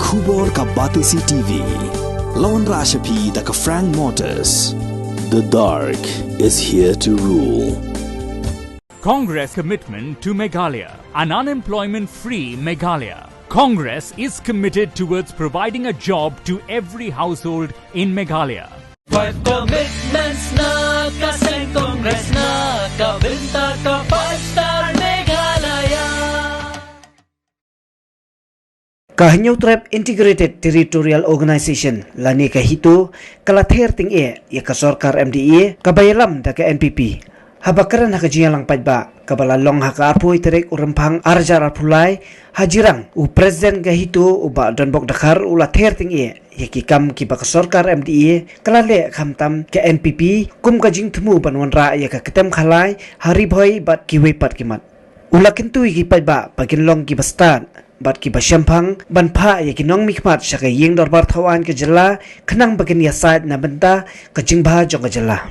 Khubor ka Batisi TV. Lawan Rashapi da ka Frank Motors. The dark is here to rule. Congress commitment to Meghalaya, an unemployment-free Meghalaya. Congress is committed towards providing a job to every household in Meghalaya. Five commitments na kaseng Congress na kabinta ka 5-star Meghalaya. Kahanyaw Tribe Integrated Territorial Organization lani kahito kalather ting ya kasorkar MDE kabayalam da ka NPP. Habakaran hakajiyalang padba kabalalong hakaarpoy terek urempang arjar arpulai hajirang u presiden gahito uba donbok dakar ulather ting yakikam kiba kasorkar MDE kalale khamtam ke NPP kum kajing temu banwanra ya ka ketem khalai hari bhoi bat kiwe pat kimat ulakintu gi padba paginlong ki bastan bat ki basyampang banpha ya kinong mikmat syaka yeng dorbar thawan ke jela khenang bagin yasad na benta kajingba jong jela.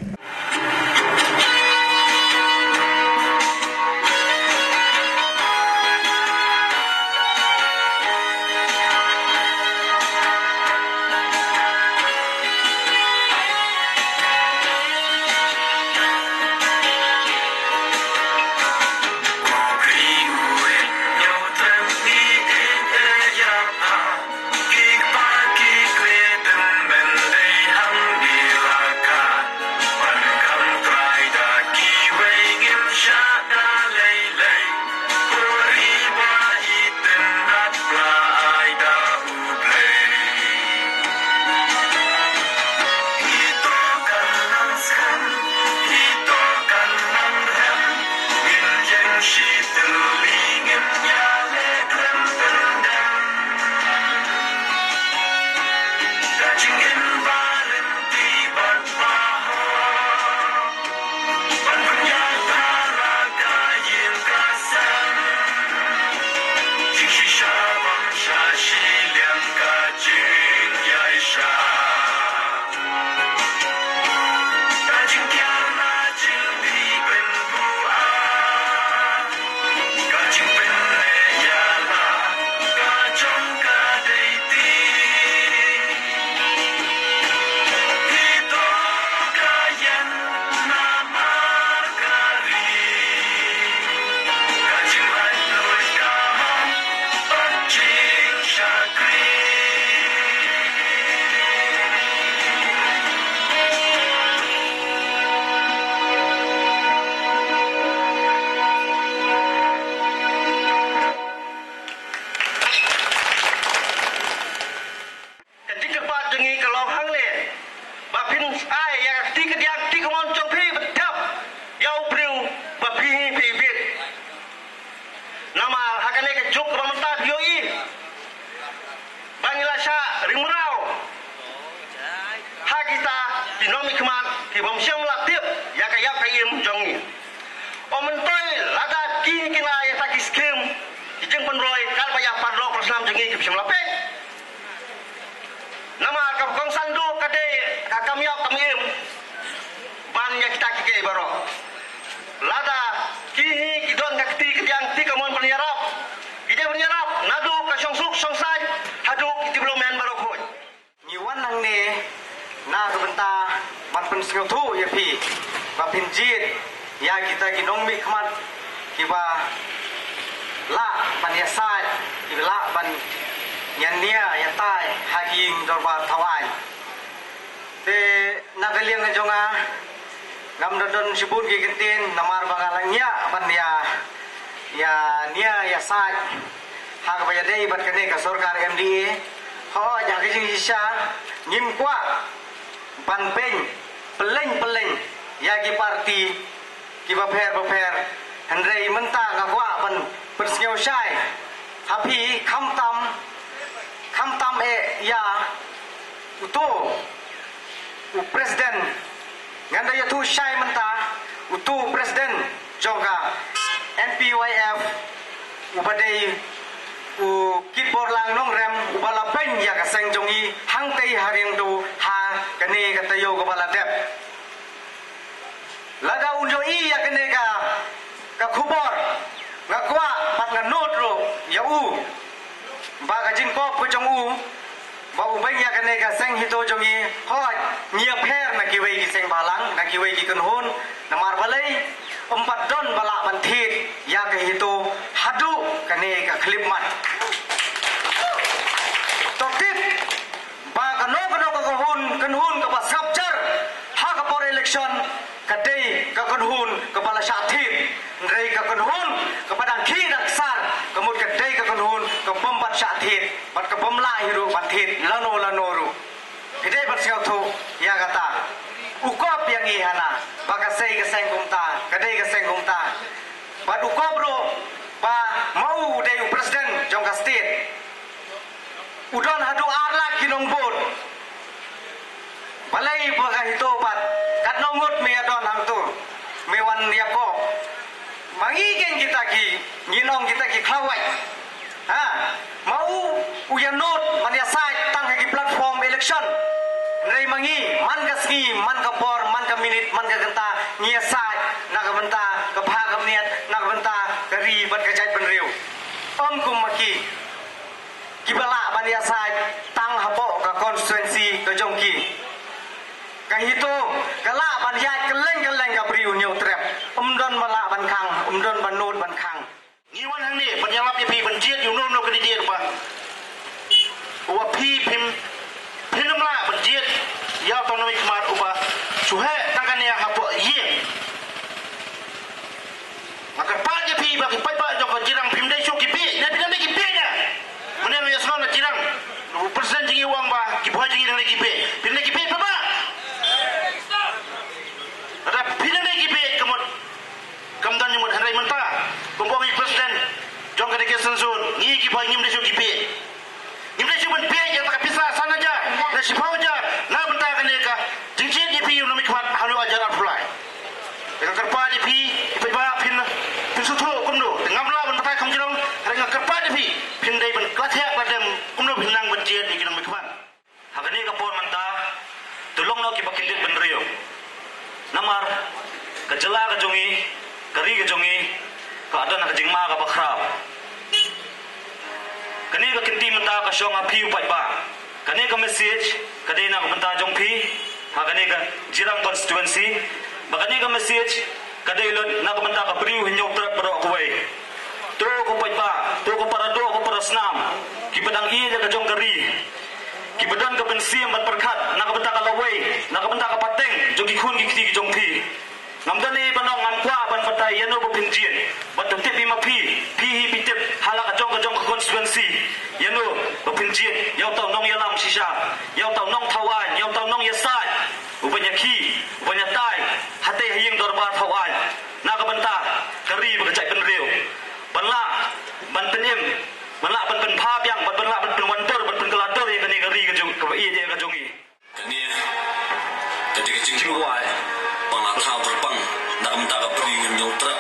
Lada unjo iya kene ka khubor ngakwa pat nganot ro ya u ba ka jin ko pu jong u ba u bai ya ka ne ka seng hito jong i hoi nia pher na ki wei ki seng balang na ki wei ki kun hun na mar balai empat don bala ban thit ya ka hito hadu ka ne ka klip mat to tip ba ka no ka kun hun ka ba sculpture ha ka por election ka dei ka kun hun ka bala sha thit rei ka kun hun ka padang khi dak sar ka mut ka dei ka kun hun ka pom bat sha thit bat ka pom la hiru bat thit lano ru hidai bat siau thu ya kata ukop yang i hana ba ka sei ka seng kum ta ka dei ka seng kum ta bat ukop ro ba mau dei president jong ka state udon hadu arla kinong bot balai ba ka hito bat kat nongut me adon hang tu me wan yakob mangigen kita ki nginong kita ki klawai ha mau uyanot man ya sai tang ki platform election rei mangi man ka ski man ka por man ka minute man ka genta ngia sai na ka benta ka pha ka niat na ka benta ka ri bat ka jai ben riu om kum maki ki bala man ya sai tang hapo ka constituency ka jongki ka hito kala ban yat keleng ka priu nyau trap umdon bala ban khang umdon ban nut ban khang ni wan hang ni ban yalap ya pi ban jiet yu no ka di dia pa wa pi pim pinam la ban jiet ya tong na mi kmar uba suhe takan ya hapo ye maka pa je pi ba ki pai ba jo ka jirang pim dai so ki pi na pinam ki pi nya mane ya sno na jirang persen jingi wang ba ki boi jingi na ki pi pin ki pi ba ada pinam ki pi kamot kamdan ni mot harai menta kompomi presiden jong ka deke sansun ni ki boi ngim de so ki pi ngim de so ban pi ya ta pisa sana ja na sipau ja na benta ka ne ka jingjit ni pi no mi khat halu ajar fulai dengan kerpa ni pi pi ba pin pin su tho kum do ngam la ban patai kham jirong dengan kerpa ni pi pin dai ban klathek badem kum do binang ban jiet ni kinang mi khat hakani ka por manta tulong no ki bakindit ban rio namar ka jela ka jongi kari ka jongi ka adon ka jingma ka bakrao kani ka kinti menta ka shong a phiu pai ba kani ka message kadai na ka menta jong phi hakani ka jirang constituency bakani ka message kadai lon na ka menta ka priu hinyo trap pro ko wai tro ko pai ba tro ko para do ko para snam ki padang i ka jong kari ki badan ka bensim bat perkhat na ka menta ka lawai na ka menta ka pateng jong ki khun ki kiti ki jong phi ngamdan ni banong ngan kwa ban patai yano bo pinjien batum tip bi mapi pi hi pitip hala ka jong constituency yano bo pinjien yau tau nong yalam sisa yau tau nong thawan yau tau nong yasai ubanya ki ubanya tai hate hiyeng dorbar thawan na ka banta kari ba ka jai ben reu banla ban penim banla ban pen pha byang ban banla ban pen wantor ban pen kalator ye kani kari ka jong ka i je ka jongi kani tadi ka jing wai bang thao terbang nak benta ka priu nyotra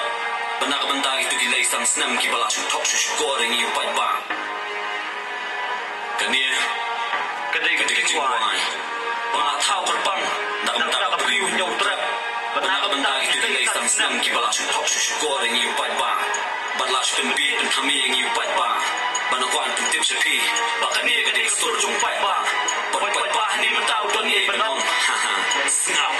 bana ka benta itu ki lai sang snam ki bala thok su scoring i pai ba kani kadai ka jing wai bang thao terbang nak benta ka priu nyotra bana ka benta itu ki lai sang snam ki bala thok su scoring i pai ba bala spin bi pen thami i pai ba bana kwan tu tip sepi bakani ka dei store jong pai ba pai ba ni mentau ton ye banong snap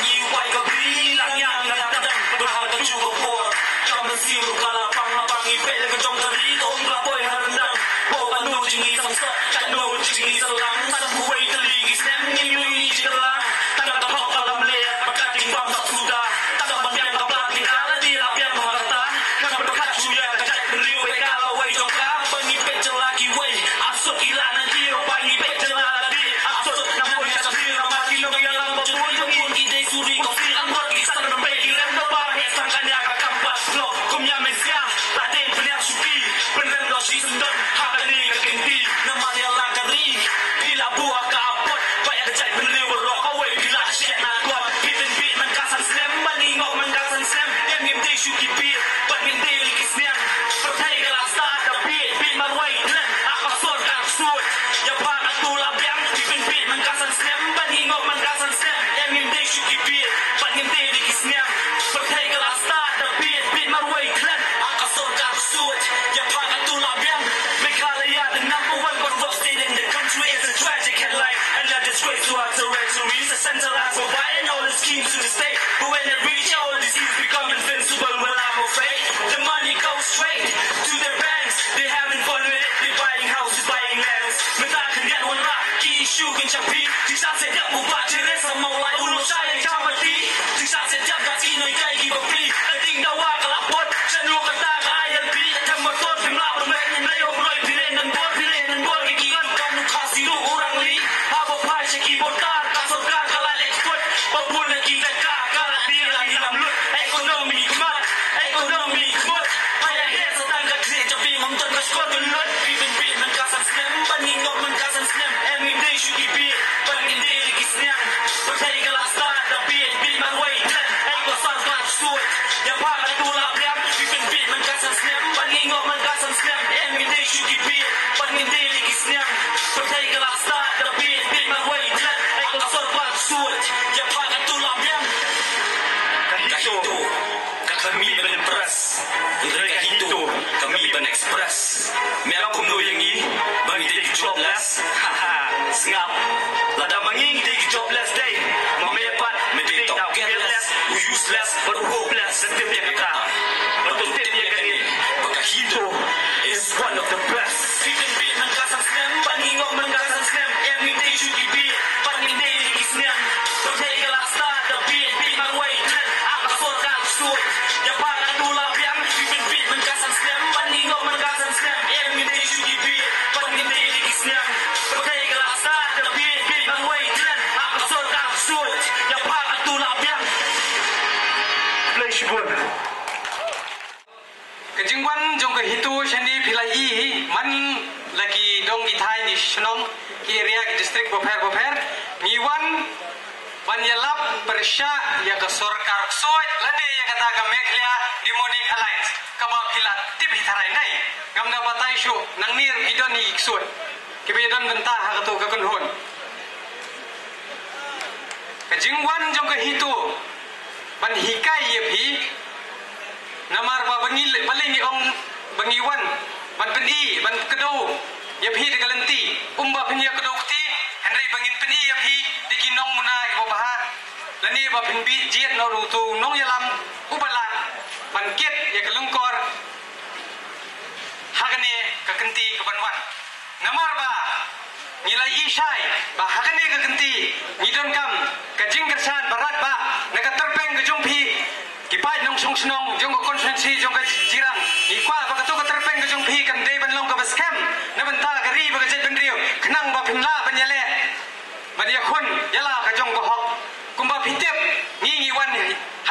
ni wai ka bri lang yang la da berhal ka chu ko por jom siu kala pang pang i pe ka jong ka ri ong la boy han dang bo ban nu jing i sang sa chan no jing i sa lang san hu wei de li gi sem ni yu i ji la ta ka ho ka lam le pa ka ting bam sa su da ta ka ban yang ka pla ting ala di la pian ma ka ta ka ba ka chu ya ka jai ri wei ka la wei jong ka ban ni pe jang la ki wei asok ila na ji ro ba ni pe jang la di asok na mo ya sa ri ma ki no ya la mo tu yo ki dei suri ko fi ang bot ki sa na pe ki len do ba he sang kan ya ka kam ba lo kum ya me sia ta den pnya supi pen do si sendon ha ka ni ka kinti na ma ya la ka ri ila bua ka pot ba ya ka jai pen champi Jika setiap buat jenis semua lai ulu saya yang camati Jika setiap gaji noi kai gi bapli Ting dawa kelapot Senu kata kaya pi Macam motor pimlah pemain yang layo Mulai pilih dan bol Gigikan kamu kasih lu orang li Apa pai syaki botar Kasut kan kalah eksport Papun dan kita kalah dia lagi lamlut Ekonomi kemat Payah dia setangga kiri Tapi memton berskor gelut Bibin mengkasan snem Paningok mengkasan snem Everyday syuki pi Panginday lagi senyang Percaya kelas start Tapi man way dan Eko sang kelas suit Yang pakai tulak liam Bibin mengkasan snem Paningok mengkasan snem Everyday syuki pi Panginday lagi senyang Percaya kelas start Tapi man way dan Eko sang kelas suit Yang pakai tulak liam Kahito kami berimpress Dari kahito kami benexpress Merang kumno yang ini Bagi dia jobless Sengap Lada manging dia jobless day Memepat Meditau careless Useless Baru hopeless Setiap dia kata Betul dia kata Kahito is one of the best Bibin mengkasan snem Paningok mengkasan snem Everyday syuki beat Panginday lagi senyang Percaya kelas start Tapi man way dan Apa sorkan suit Yang pakai tulak yang Bibin mengkasan snem Paningok mengkasan snem Everyday syuki beat Panginday lagi senyang Percaya kelas start Tapi man way dan Apa sorkan suit Yang pakai tulak yang Play shibun Kejingwan jong ke hitu shani pilai man lagi dong di thai ni shnong ki area ki district bofer ngiwan ban yalap persya ya ke sarkar soi lane ya kata ka meklia demonic alliance kaba pilat tip hitharai nai gamna batai shu nang nir idon ni iksut ki bedon benta ha ka to ka kunhon Kejingwan jong ke hitu ban hikai ye phi Namar ba bangil paling ong bangiwan ban peni ban kedo ya phi de galanti umba peni kedo kti henry bangin peni ya phi dikinong muna ibo baha lani ba pinbi jiet no ru tu nong yalam ubala ban ket ya kelungkor hagane ka kenti ka banwan namar ba nilai isai ba hagane ka kenti ngidon kam ka jingkersan barat ba naga terpeng ke jumpi Kipai nong song snong jong ko konsensi jong ka jirang ikwa ba ka to ka terpeng ka jong phi kan dei ban long ka baskem na ban ta ka ri ba ka jet ban riu khnang ba phin la ban yale ban ya khun yala ka jong ko hok kumba phitep ngi wan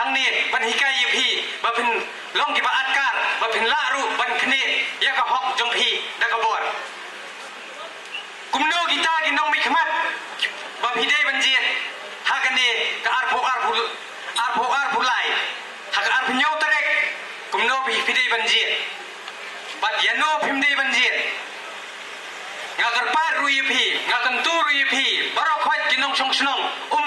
hang ni ban hikai ye phi ba phin long ki ba atkar ba phin la ru ban khne ya ka hok jong phi da ka bor kumno kita ki nong mi khmat ba phi dei ban jet ha ka ni ka arphu lai hak arp nyau terek kumno bi pidei banjir bat yano pimdei banjir ngagar par rui phi ngakan tu rui phi barok hot kinong song snong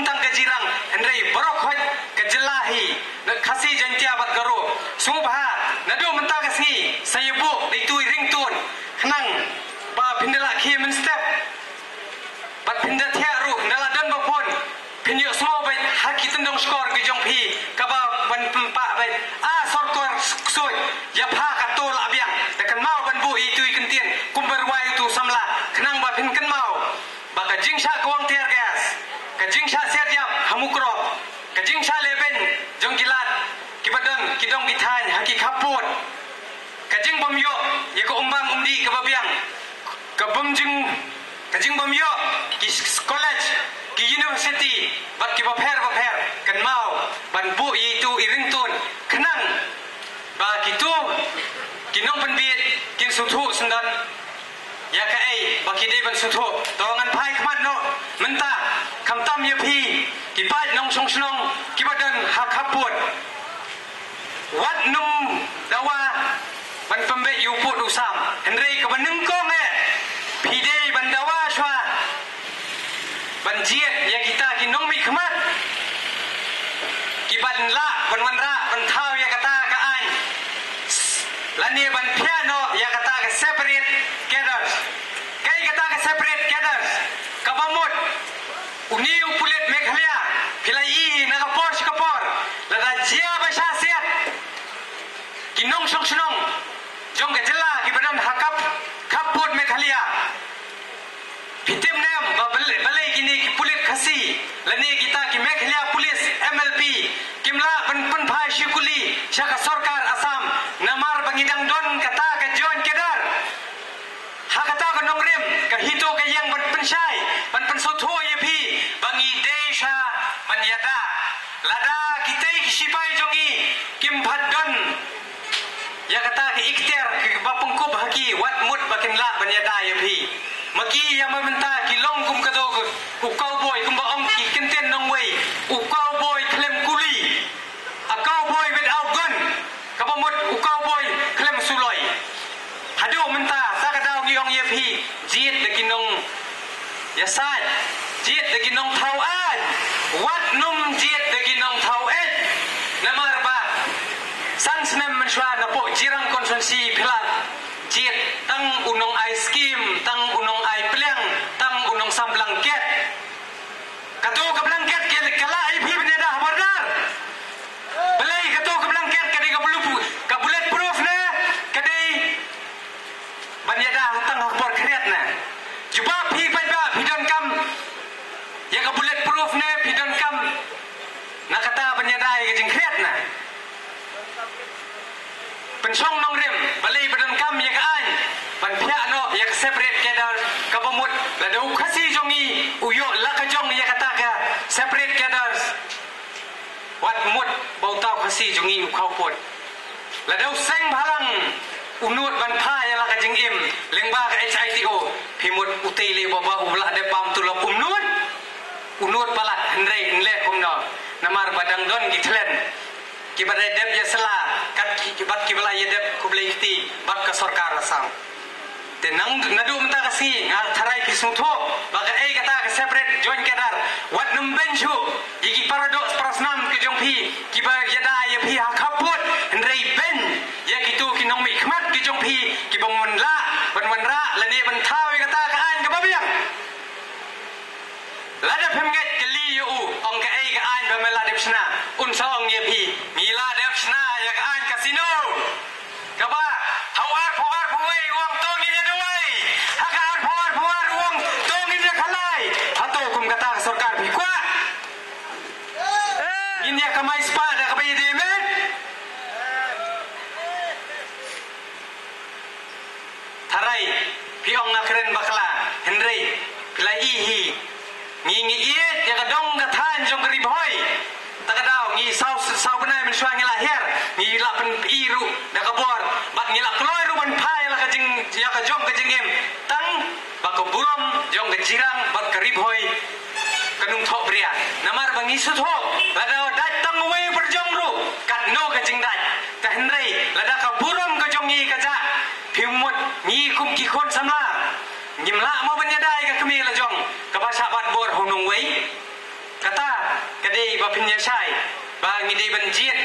tang ke jirang henrei barok hot ke jelahi na khasi jantia bat garo subha nadu menta ka si sayebu dei tui ringtone khnang ba pindela khi men step bat pinda thia ru ndala dan ba pon pinyo smo bai haki tendong skor ke jong phi kaba ban pempa bai sorkor soi ya pha ka tol abyang tekan mau ban bu itu ikentien kumber wai tu samla khnang ba pin kan mau ba ka jingsha kawang tiar gas ka jingsha serjap hamukro ka jingsha leben jong kilat kibadon kidong kithan haki khaput ka jing bom yo ya ko umbam umdi ka babyang ka bumjing ka jing bom yo ki college ki university bat ki bapher kan mau ban bu itu iringtun khnang ba kitu kinong penbit kin suthu sendan ya ka ai ba ki dei ban suthu tongan phai khmat no menta khamtam ye phi ki pat nong song snong ki badan hak haput wat num dawa ban pembe yu pu du sam henrei ka banung kong phi dei ban dawa shwa banjiet ya kita kinong mi khmat kiban la ban ra ban thau ya kata ka ai lani ban piano ya kata ka separate cadres kai kata ka separate cadres kabamut uni upulet meghalaya pilai na kapor la jia ba sha siat kinong song snong jong ka jela kibadan hakap kaput meghalaya pitim nam ba balai gini lani kita ki mekhlia pulis MLP kimla pen phai shikuli shaka sarkar Assam namar bangidang don kata ka join kedar ha kata ka nongrem ka hito ka yang penshai pen sotho ye phi bangi desha manyada lada kitai ki sipai jongi kim bhaddon ya kata ki ikhtiar ki bapungku bahagi wat mut bakin la banyada ye phi maki ya mamenta ki long kum kado ku cowboy kum ba ong ki kenten nong wei u cowboy klem kuli a cowboy without gun ka ba mut u cowboy klem suloi hadu menta sa ka daw gi ong ye phi jit de kinong ya sai jit de kinong thau an wat num jit de kinong thau et namar ba san snem man shwa na po jirang konsensi philat jit tang unong ai scheme tang unong ai pleng tang unong sam blanket kato ka blanket ke kala ai phi bne da habardar belai kato ka blanket ka ka bullet proof na kadai banyada tang hakbor khret na juba phi pa ba phi don kam ya ka bullet proof na phi don kam na kata banyada ai ka jing khret na pensong nong rem balai badan kam ya ka an ban phya no ya ka separate kedar ka bamut la dau khasi jongi uyo la ka jong ya kata ka separate kedar wat mut bau tau khasi jongi u khau pot la dau seng bhalang unut ban pha ya la ka jing im lengba ka HITO phimut utei le baba ubla de pam tu la umnut unut palat hendrei nle kumno namar badang don githlen kibare deb ya sala kat kibat kibala ye deb kublei bat ka sarkar Assam tenang nadu menta kasi ngal tharai ki sutho baga ei kata ka separate join kedar wat num benchu yigi paradox prasnam ke jong phi kiba yada ye phi ha khaput ndrei ben ye kitu kinong mi khmat ki jong phi kiba mon la ban ra lani ban thau kata ka an ka babiang lada phemget kali yu ong ka ei ka an ba mela depsna un sa ong ye phi mila depsna ya ka an casino kaba hawar phawai wong tong ni doi hakar phawar wong tong ni khalai hato kum kata sarkar phi kwa inya kamai spa da ka bai de men tharai phi ong na kren bakla henrei pilai hi ngi ie ya ka dong ka than jong kri boy takadaw ngi sau benai men swang la her ngi la pen iru da ka bor bak ngi la kloi ru ban phai la ka jing ya ka jong ka jingem tang bak ko burom jong ka jirang bak ka ri boy kanung thok bria namar bangi su thok la da dai tang we per jong ru kat no ka jing dai ta henrei la da ka burom ka jong ngi ka ja phimut ngi kum ki khon samla ngimla mo banyadai ka kami la jong ka basa bat bor honong wei kata kadai ba pinya sai ba ngidei banjit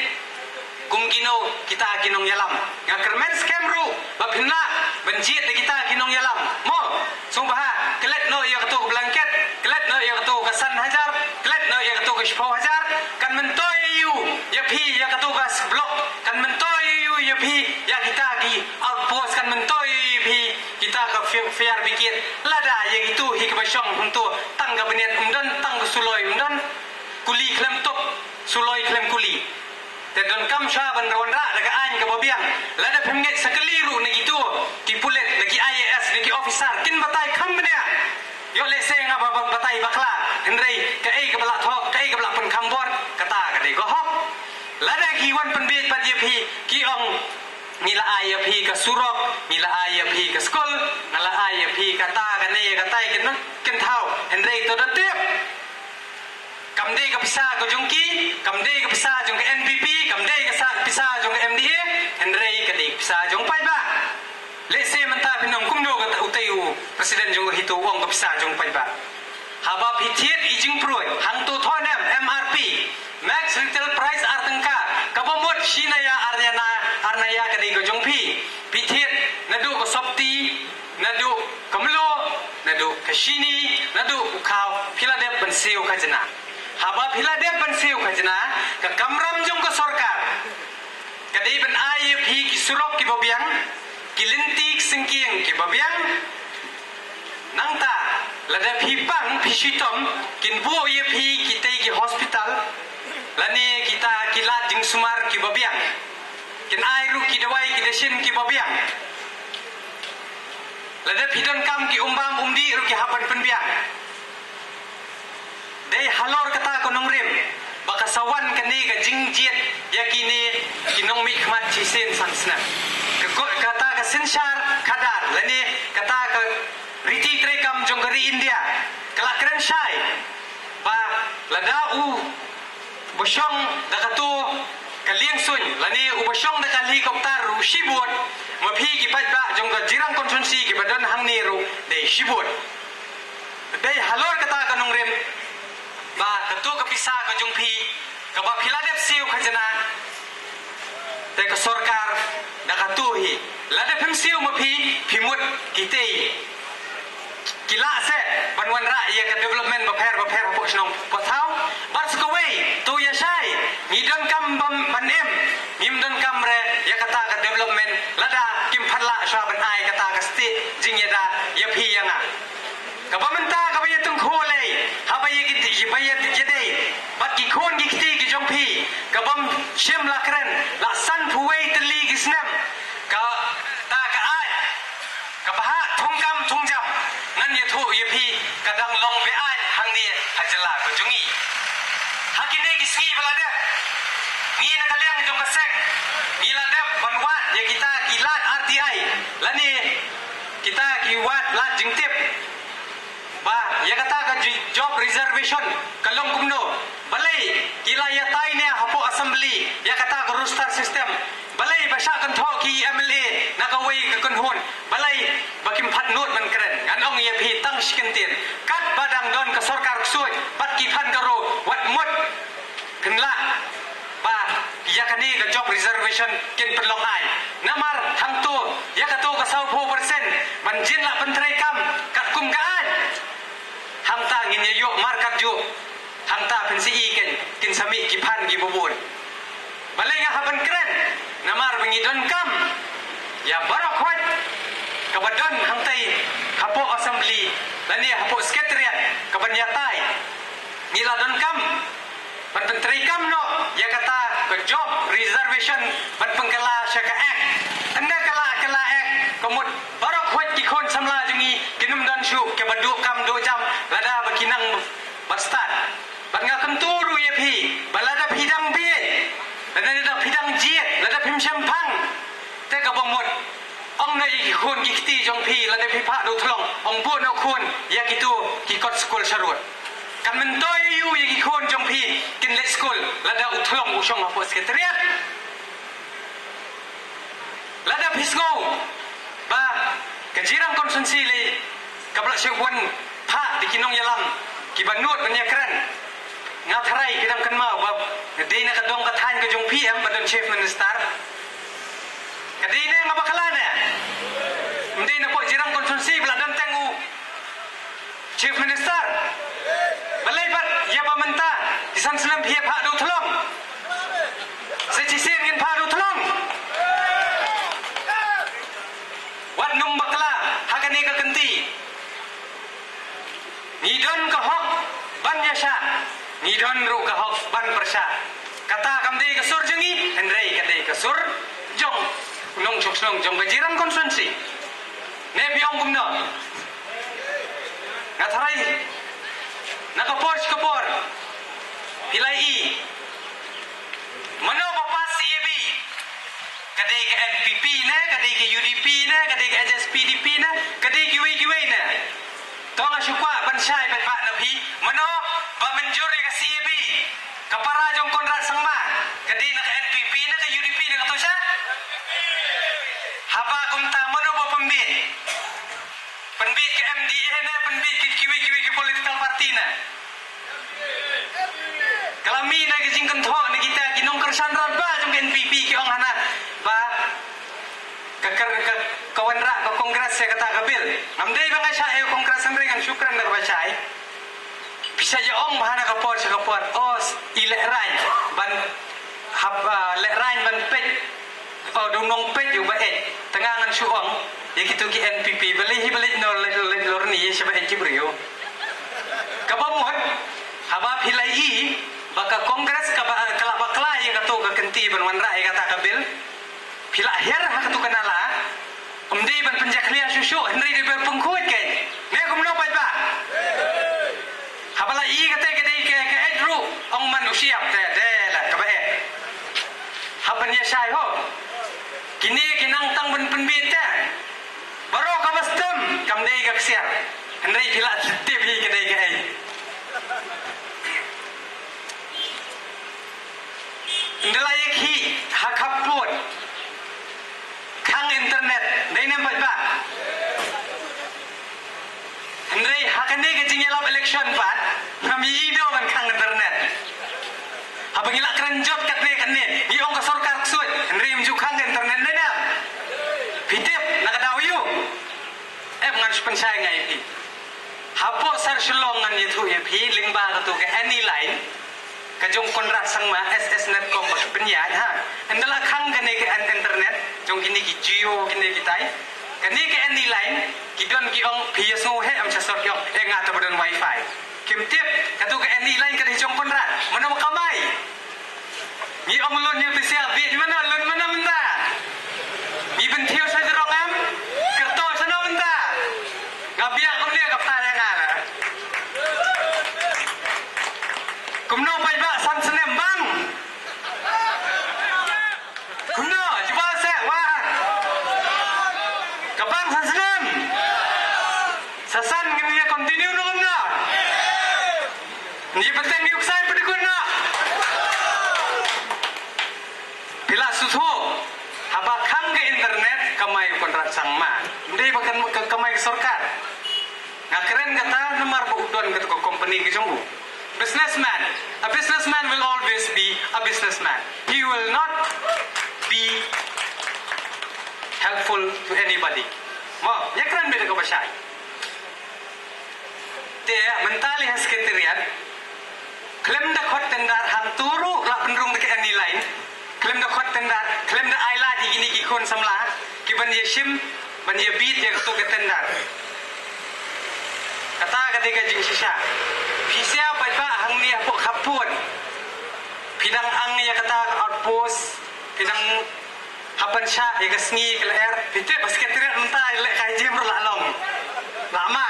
kum kino kita kinong yalam ngakermen scam ru ba pinna banjit de kita kinong yalam mo sumpah kelet no ya ketu blanket kelet no ya ketu kasan hajar kelet no ya ketu kashpo hajar kan mentoy yu ya phi ya ketu gas blok kan mentoy yu ya phi ya kita ki outpost kan mentoy phi kita ka fair bikit lada yang itu hikbashong untuk tang ga beniat umdan tang suloi umdan kuli klem top suloi klem kuli te don kam sha ban ron ra daga an ka babiang lada phemnge sakaliru na gitu ki pulet lagi IAS lagi officer kin batai kham benia yo le se nga batai bakla henrei ka ei ka bala thok ka ei ka bala pen kham bor kata ka dei go hok lada ki wan pen be pat ye phi ki ong ngila aya phi ka surok ngila aya phi ka skol ngala aya phi ka ta ka ne ka tai ken thau henrei to da tep kam dei ka pisa ko jongki kam dei ka pisa jong ka NPP kam dei ka pisa jong ka MDA henrei ka dei pisa jong pai ba le se manta pinong kumno ka utayu presiden jong hito wong ka pisa jong pai ba haba phithiet ijing proi hang to thonem MRP max retail price artangka kabomot shinaya arnaya ka dei ko jong phi phithiet nadu ko sopti nadu kamlo nadu kashini nadu ukhaw philadep banseu khajna haba philadep banseu khajna ka kamram jong ko sarkar kadai ban IFP ki surok ki bobiang ki lintik singkiang ki bobiang nangta lada pipang pisitom kin buo ye pi kita ki hospital lani kita kilat jing sumar ki babiang kin airu ki dawai ki desin ki babiang lada pidon kam ki umbam umdi ru ki hapan penbiang dei halor kata konong rem baka sawan kani ka jingjiet yakini kinong mikmat cisen sansna kata ka sensyar kadar lani kata ka riti trekam jonggari India kelak keren syai pa ladau bosyong dakatu kaliang sun lani ubosyong da helikopter ru shibut mapi ki padba jongga jirang konsumsi ki badan hang niru de shibut dei halor kata kanong rem ba katu kapisa ka jongpi ka ba philadep siu khajana te ka sarkar dakatu hi ladep siu mapi phimut kitei kila se banwan ra ya ka development ba pher po snong po thau bar skawai tu ya sai ni don kam ban em nim don kam re ya kata ka development lada kim phatla sha ban ai kata ka sti jing ya da ya phi yanga ka bamenta ka ba ya tung khole ha ba ya ki ba ya jedei bat ki khon ki kti ki jong phi ka bam shem la kren la san phuwei tli ki snam ka ta ka ai ka ba thong kam thong jam nan ye thu ye phi kadang long be ai hang ni hajala ko jungi hakine ki ski balade ni na kaliang jong kaseng ni la de banwat ye kita kilat RTI lani kita kiwat lat jingtip ba ye kata ka job reservation kalong kumno balai kila ya tai ne hapo assembly ye kata ka roster system balai basha kan tho ki MLA nakawai ka kunhon balai bakim phat not man kren an ong ye phi tang shikentin kat badang don ka sarkar suai bat ki phan karo wat mut kenla ba ya kani ka job reservation kin pelong ai namar thang tu ya ka tu ka 20% man jin la bantrai kam kat kum kaan ham ta ngin ye yo markat ju ham ta pensi ken kin sami ki phan ki bubun balai nga haban kren namar bangidon kam ya barok wat kabadon hangtai hapo assembly lani hapo secretariat kabanyatai nila don kam ban pentri kam no ya kata ke job reservation ban pengkala syaka act anda kala act komut barok wat ki khon samla jungi kinum don syu ke badu kam 2 jam lada bakinang bastat ban ngakam turu ye phi balada phidang bi lada phidang jiet lada phim champang te ka bomot ong na ki khon ki kti jong phi lada phi pha do thlong ong bu no khon ya kitu ki kot school sharut kan mentoy yu ye ki khon jong phi kin let school lada uthlong usong hapo secretariat lada pisgo ba kajirang konsumsi le kabla syewon pha dikinong yalam ki banut banyakran ngatharai kidang kan mau bab dei na kadong kathan ka jong phi am badon chief minister kadei na ngabakalana mdei na po jirang konsumsi beladam tengu chief minister balai bat ya pamenta disan selam phi pha do thlong se chisen ngin pha do thlong wat num bakla hakane ka kenti nidon ka hok ban yasha nidon ru ka hok ban persha kata kamdei ka sur jengi hendrei kadei ka sur jong nong chok nong jong bajirang konsumsi ne biong kumno ngatharai nakapor pilai i mano bapas CAB kadai ke NPP na kadai ke UDP na kadai ke SPDP na kadai ke kiwi na tong asyukwa bansyai pa na phi mano ba menjuri ke CAB kapara jong konrat sangma kadai na ke NPP na ke UDP na kato siya haba kumta mano ba pembit ke MDA na pembit ke kiwi ke political party na kalami na ke jingkan tho na kita kinong kersan ba jong NPP ke ong hana ba kawan ra ko kongres saya kata kabil amdei bang asya e kongres samringan syukran na bacai bisa je ong bahana kapor os ilek rai ban hab lek rai ban pet dunong pet ju ba tengangan suong ya gitu ki NPP beli no lor ni siapa NC brio syuk Henry dia berpengkut kan ne kumno pai ba habala I kata ke edru ong manusia te la ka ba haban ya sai ho kini kinang tang ben penbit ta baro ka bastam kam dei ka ksiar Henry bila tip hi ke dei ke ai ndelayak hi hakaput khang internet dei nem pai ba Henry hakane ke jingela election pat kami ido kan khang internet habangila kerenjot katne ni ong ka sarkar ksut Henry mju khang internet ne na pitip nakadaw yu ngan spensai ngai pi hapo sar shlong ngan yethu ye phi lingba ka tu ke any line ka jong konrat sangma ss netcom ba penya ha andala khang kane ke internet jong kini ki jio kini ki tai kani ke any line ki don ki ong pso he am chasor yo nga ta bodon wifi kim tip ka tu ke any line ka di jong konrat mana kamai ni ong lon ni pisia bi mana lon mana menda ni ben thiu sa rong am kerto sa no menda ngabia kum dia ka phara ngala kumno pai ba san senem bang kumno coba saya wah kabang san senem sasan ngini continue no kumno ni penting ni uksai pedikun na bila susu haba khang ke internet kamai kontrak sangma ndai bakan kamai sarkar ngakeren kata nomor budon ke company ke jonggu a businessman will always be a businessman. He will not be helpful to anybody. Mo yakran beda ko basay te mentali has sekretariat klem da khot tendar han turu la penrung de ani lain klem da khot tendar klem da aila di gini ki kon samla ki ban ye shim ban ye beat ye to ke tendar kata ketika jing sisa Pisia pada hang ni apa kapun pidang ang ni kata outpost pidang hapan sya ya kesngi keler pite basketria mentah lek kai jim berlalong lama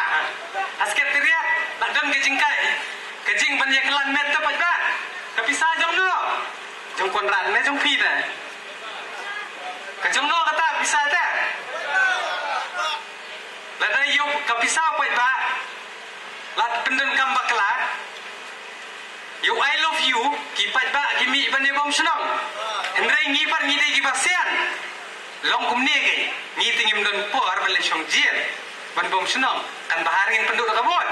basketria nak don ke jingkai ke jing ban ye kelan met te pada kapisa jong no jong konran ne jong pi da ke jong no kata bisa ta lada yuk kapisa pada lat pendon kam bakla you I love you ki pat ba ki mi bane bom snong Henry ngi par ngi de ki basian long kum ne ge ngi tingim don por bale chong jien ban bom snong kan baharin penduduk kabut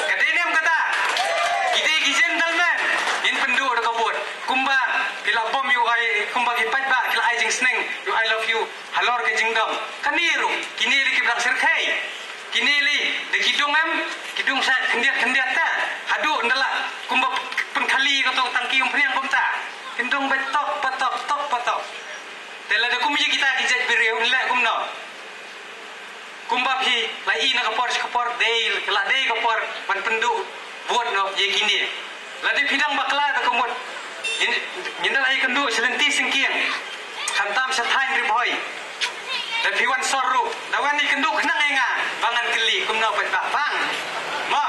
kadinem kata ide ki gentleman in penduduk kabut kumba kila bom you I kumba ki pat ba kila I jing sneng you I love you halor ke jingdom kaniru kiniri ki brak serkai kinili de kidung sa kendiat ta hadu ndala kumba penkali ko tong tangki umpriang komta kindung betok patok tela de kumji kita kijat biriu le kumno kumba phi lai na kapor deil kala dei kapor man pendu buat no ye kini la de pidang bakla ta kumut nyinda lai kendu selenti singkiang khantam sathain riboy dan piwan soru dawan ni kenduk nang enga bangan keli kumno pat bang mo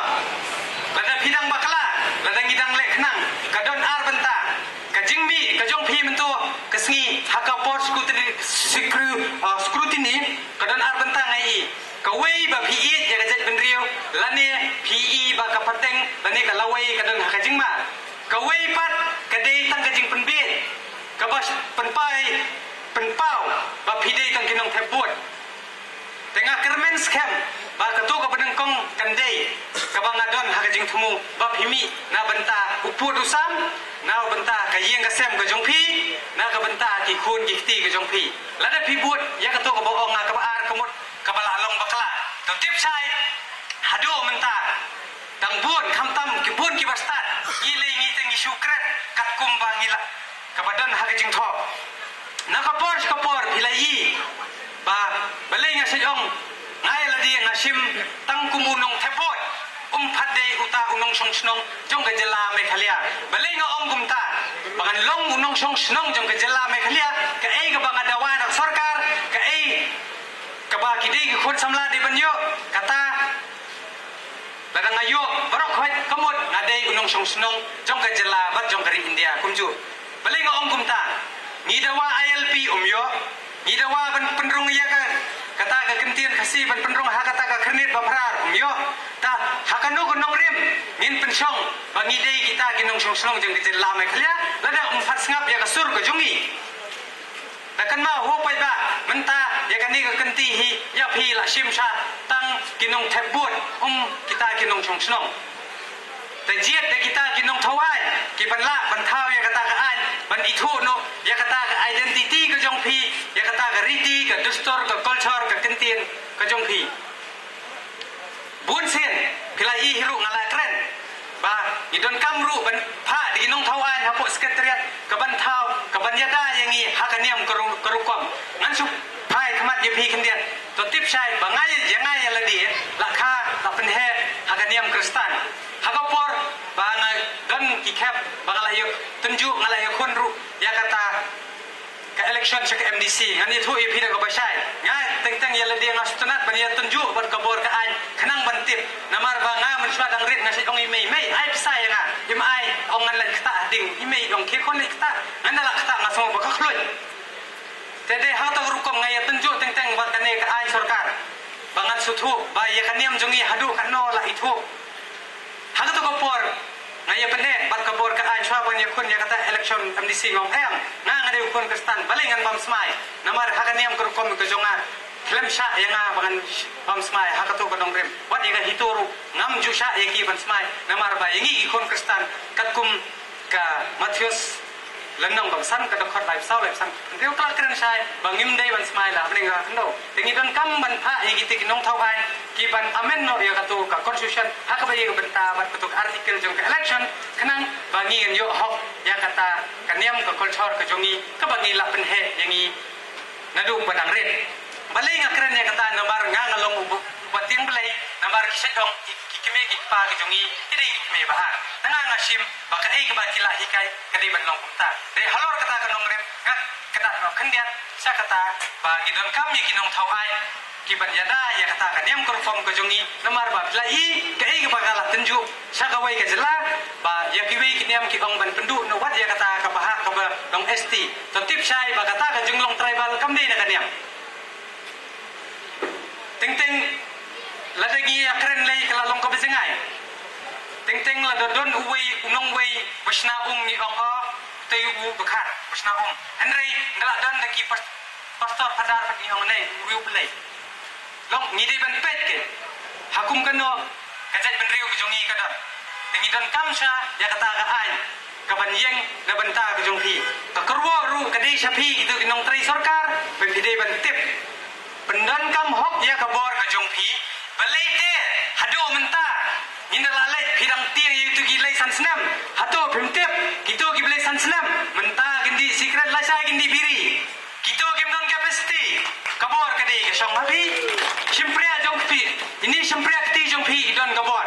lada pidang bakla lada ngidang lek nang kadon ar benta kajingmi kajong pi mentu kesngi hakapor scrutiny kadon ar benta ngai kawai ba pi ya gajat benriu lane pi ba kapateng lane kalawai kadon hakajingma kawai pat kadai tang kajing penbit kabas penpai penpau ba pidei tang kinong thebut tengah kermen scam ba katu ka penengkong kandei ka bangadon hakajing thumu ba phimi na banta uput usam na banta ka yeng ka sem ka jongphi na ka banta ki khun ki ti ka jongphi lada phi but ya katu ka bong nga ka ba ar kamut ka bala long bakla to tip sai hadu menta tang bun khamtam ki bun ki bastat ile ngi teng syukran kat kumba ngila ka badan hakajing thok nakapor hilai ba balai nga sejong ngai ladi ngasim tang kumunong thepot phatdei uta unong song snong jong ka jela me khalia balai nga gumta bangan long unong song snong jong ka jela me khalia ka ei ka banga dawan sarkar ka ei kaba kidei ki khun samla di banyo kata ladang ayo barok khoi kamut ngadei unong song snong jong ka jela bat jong kari India kumju balai ngom kumta ngidawa ILP umyo ngidawa ban penrung ya ka kata ka kentian khasi ban penrung ha kata ka kernit baprar umyo ta hakanu kunong rim min pensyong bangidei kita ginong song snong jong ka jela mai khlia ladang umfat sngap ya ka sur ka jungi Nakan ma ho pai ba menta ya kan ni ka kenti hi ya phi la sim sha tang kinong thebut kita kinong chong snong te jiet de kita kinong thawai ki ban la ban thau ya kata ka an ban ithu no ya kata ka identity ka jong phi ya kata ka riti ka dustur ka culture ka kentien ka jong phi bun sen pilai hiru ngala kren ba idon kamru ban pha di nong thawai ha po sekretariat ka ban thau ka ban yada yang i hakaniam karukom ngan su phai khamat ye phi khendian to tip shai bangai jangai la di la kha la pen he hakaniam kristan hakapor ba ngai dan ki khap bangala yok tunjuk ngala yok kon ru ya kata ka election sa MDC ngani thu ye phi da ka basai ngai teng ye la di ngastunat ban ye tunjuk ban kabor ka an khanang ban tip namar ba nga man swa dang rit ngasi ong imei mei ai psai nga im ai ong ngan lan kta ding imei ong ke kon kta ngana la kta ngaso ba ka khloy tede ha ta rukom ngai tunjuk teng ba kane ka ai sarkar bangan suthu ba ye kaniam jongi hadu khanno la ithu hadu to kopor ngai pene bat kabor ka ai swa ban ye kun ya kata election MDC ngom em nga ngade kun kristan balingan bam smai namar hakaniam rukom ka jonga Klem sya yang bangan bam smai hakatu kadong rem wat iga hituru ngam ju sya yaki ban smai namar ba yangi ikon kristan katkum ka Matius lenong bang san ka dokot live san keu kala kren sai bangim dei ban smai la bring ra kendo tengi don kam ban pha yaki tik nong thau ai ki ban amen no ya katu ka constitution hakaba yega benta bat katuk artikel jong ka election kanang bangi ngan yo hok ya kata kaniam ka culture ka jongi ka bangi la pen he yangi nadu padang red balai ngakren ya kata nambar ngalong bating balai nambar kisedong kikime ikpa jongi ide ikme bahar tanga ngasim baka ei kebatila hikai kadai ban long kumta de halor kata kanong rem ngat kata no kendian sa kata ba gidon kami kinong thawai ki ban yada ya kata kaniam korform ko jongi namar ba lai ke ei kebakala tenju sa kawai ke jela ba ya kiwe kiniam ki ong ban pendu no wat ya kata ka bahar ka long ST to tip sai ba kata ka junglong tribal kamde na kaniam Teng ladagi akren lay kalalong ka besengai. Teng la dodon uway unong way basna ni oko tayu bekar basna Henry ngala don daki pastor padar pati ong nei wiu play. Long ngide ban pet ke. Hakum kano kajat ben riu jongi kadon. Tengi don kamsa ya kata ka ai kaban yeng na banta ka jonghi. Ka kerwo ru kadai sapi gitu kinong trai sarkar ben bidai ban tip. Pendan kam hok ya kabor ka jongphi balai te hadu menta inda lalai pirang tiang itu gilai sansnam hatu pimtep gitu gilai sansnam menta gindi secret lasa gindi biri gitu gimdon capacity kabor ka dei ka song habi simpria jongphi ini simpria kti jongphi idon kabor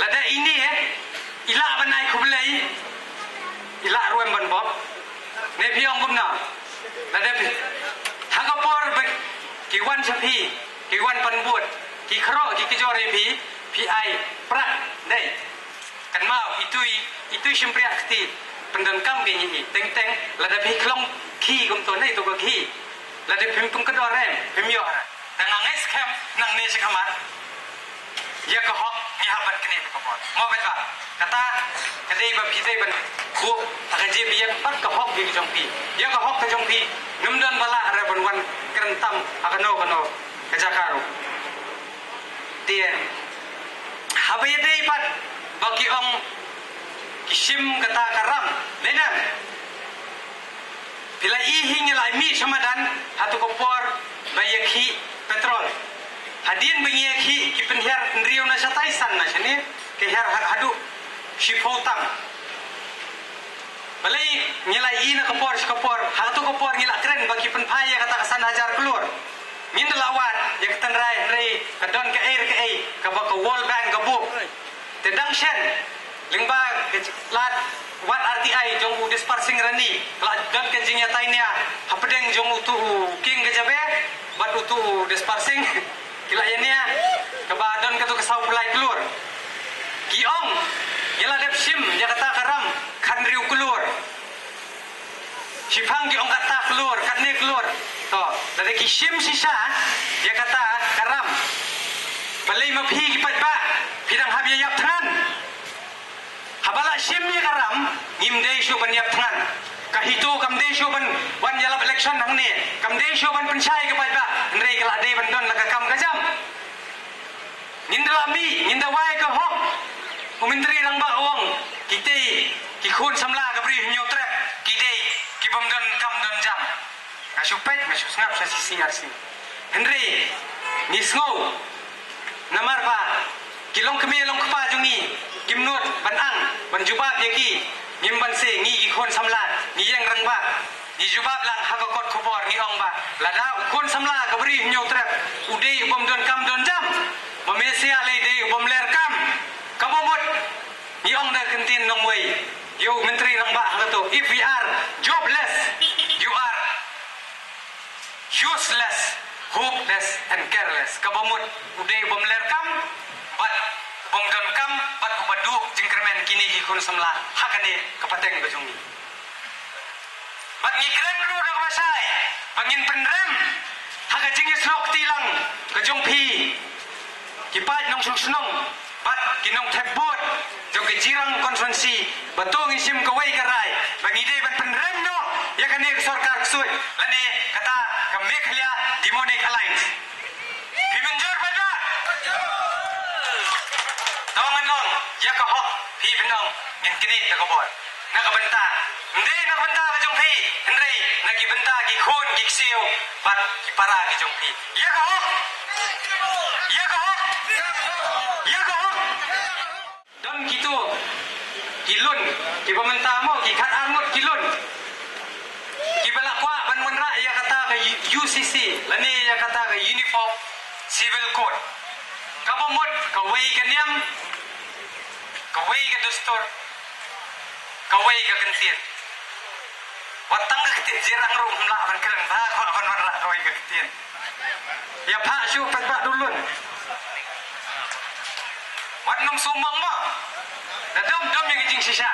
lada ini ila banai kublai ila ruem ban bob ne piong gumna lada hagapor kiwan sapi kiwan panbut ki khro ki kijore pi ai prak dei kan mau itu simpria kti pendan kam ge ni teng lada pi klong ki gum to nei to ko ki lada pim tum kadore pim yo nang ngai scam nang ne sekamat ya ko hok ni habat kene ko bot mo bet ba kata kadai ba pi dei ban ku akaje biang pat ko hok gi jong pi ya ko hok ka jong pi numdan bala re ban wan kerentam akano kejakaru dia habai dei pat bagi ong kisim kata karam lena bila ihing lai mi samadan hatu kopor bayaki petrol hadin bayaki ki penhiar nriu na satai san na sini ke her hadu shipotang balai ngilai ina kopor hatu kopor ngila kren bagi penpaya kata kesan hajar keluar min lawat ya ketan rai kadon ke air ke ai ka ba ka wall bank ka bu te dang shen lingba lat wat RTI jong dispersing rani lat dot ke jingya tainya hapdeng jong utu king ke jabe batu tu disparsing kilayanya kebadon katu kesau pelai keluar kiong yala dep sim dia kata karam kan riu keluar sipang kiong kata keluar kan ni keluar to dari kisim sisa dia kata karam balai mapi kipat ba pidang habia yap tangan habala simnya karam ngimdei syu ban yap tangan kahitu kamdei syu ban wan yala election hang ni kamdei syu ban pensyai kipat ba ndrei kala dei ban don nakakam kajam nindalami nindawai ka hok Menteri rang ba wong kitei kikhun samla ka bri nyo trap kidei kibamdon kamdon jam asupet masusngap sa sisingarsi Henry nisngo namar ba kilong kemelong kpa jungi kimnut banang banjubab yaki ngimban se ngi kikhun samla ngi yang rang ba ni jubab lang hakakot khobor ngi ong ba lada ukun samla ka bri nyo trap udei ubamdon kamdon jam mamesia le dei ubamler kam kabobot yung na kantin nong way you menteri rang ba hato if we are jobless you are useless hopeless and careless kabomot uday bomler kam bat bomdon kam bat ubadu jingkermen kini ikun samla hakane kapateng bajungi bat ngikren ru dak masai bangin penrem haga jingis lok tilang kajong pi kipat nong sunong bat kinong tebot jong jirang konferensi batong isim kawai karai bangide ban penrem no ya kan ek sarkar ksui lane kata ka Meghalaya Demonic Alliance pimenjor pada tawangan nong ya ka hok pi benong ngin kini ta ko bot na ka benta ndei na benta ka jong pi ndrei na ki benta ki khon ki ksiu bat ki para ki jong pi ya ka hok ya ka hok ya ka hok don gitu kilun ki pemerintah mo ki khat armut kilun ki balakwa ban manra ya kata ka UCC lani ya kata ka Uniform Civil Code kabomot ka wei ka niam ka wei ka dustur ka wei ka kantin watang ka kantin jirang rum la ban kren ba ko ban manra ka wei ka kantin ya pa syu pat ba dulun wat nong sumang mo dadom dom yang jing sisa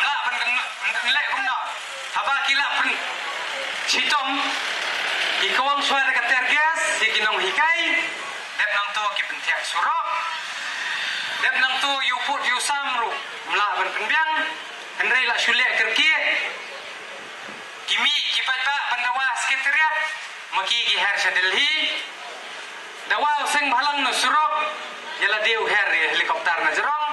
la ban lek kumno haba kila pun sitom ikawang suara ka tergas sikinong hikai dep nang to ki bentiak surok dep nang to yu put yu samru mla ban penbiang henrei la syulek kerki kimi kipat ba pandawa sekretariat maki ki har Delhi dawa seng balang no surok yala deu her helikopter na jerong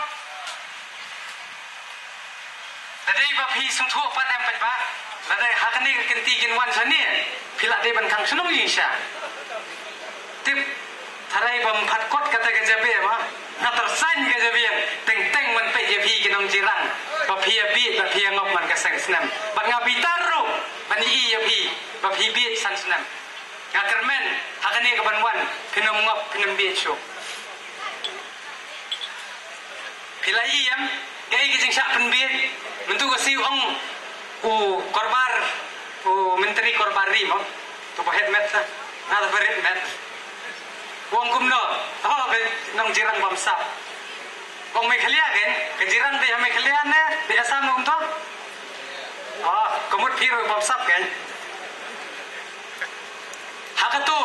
dadai ba phi sung thu pa tem pa ba dadai hakani kenti gin wan sani phila de ban khang sunong yisha tip tharai bam phat kot kata ga jabe ma natar san ga jabe teng teng man pe je phi ginong jirang ba phi bi ba phi ngok man ka sang snam ba ngabi taru ban i ya phi ba phi bi san snam ngakermen hakani ka ban wan pinom ngok pinom bi chu pilai yam gai ke jing sak penbir mentu ko siu ong korbar menteri korbari mo tu pahet met na ta berit met wong kumno ke nong jirang bamsa wong Meghalaya gen ke jirang de Meghalaya ne de asam nong to komut piro bamsa gen hakatu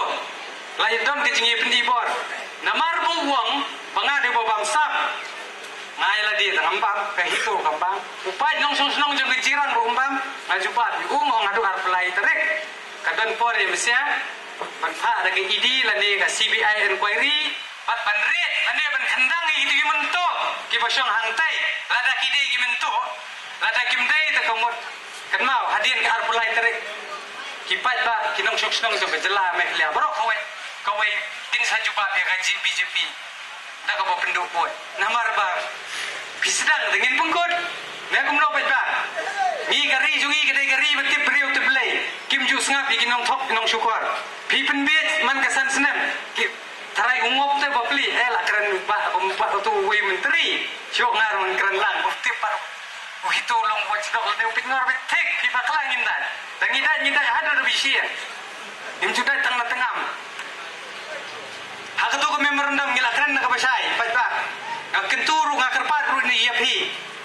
lain don ke jingi pendi bor namar wong bangade bo bamsa ngai la di rambang ka hitu kambang upai nong sung jeng jiran rumbang ajupat ngong adu ar pelai terek kadon pore mesia ban pha da ke idi la ne ka CBI inquiry pat ban re la ne ban khandang itu mento ki basong hangtai la da kide ki mento la da kimdei ta komot kan mau hadin ka ar pelai terek ki pat ba ki nong sung jeng jela Meghalaya bro kawai tin sajupat ya gaji BJP dah kau penduk pun namar ba pisdang dengan pengkod me kum no ba ni gari jungi kedai gari betip priu te play kim ju snga bi kinong thok kinong syukur pi penbit man kasan senam ki tarai ungop te bapli la keren ba tu we menteri syok ngar man keren lang betip par itu long buat dok le pinor betek pi baklang indan dan ngida ada bisia im judai tang na tengam ha ka tu ko memorandum ngila kren na ka basai pai ba kenturu ngakarpat ru ni ia pi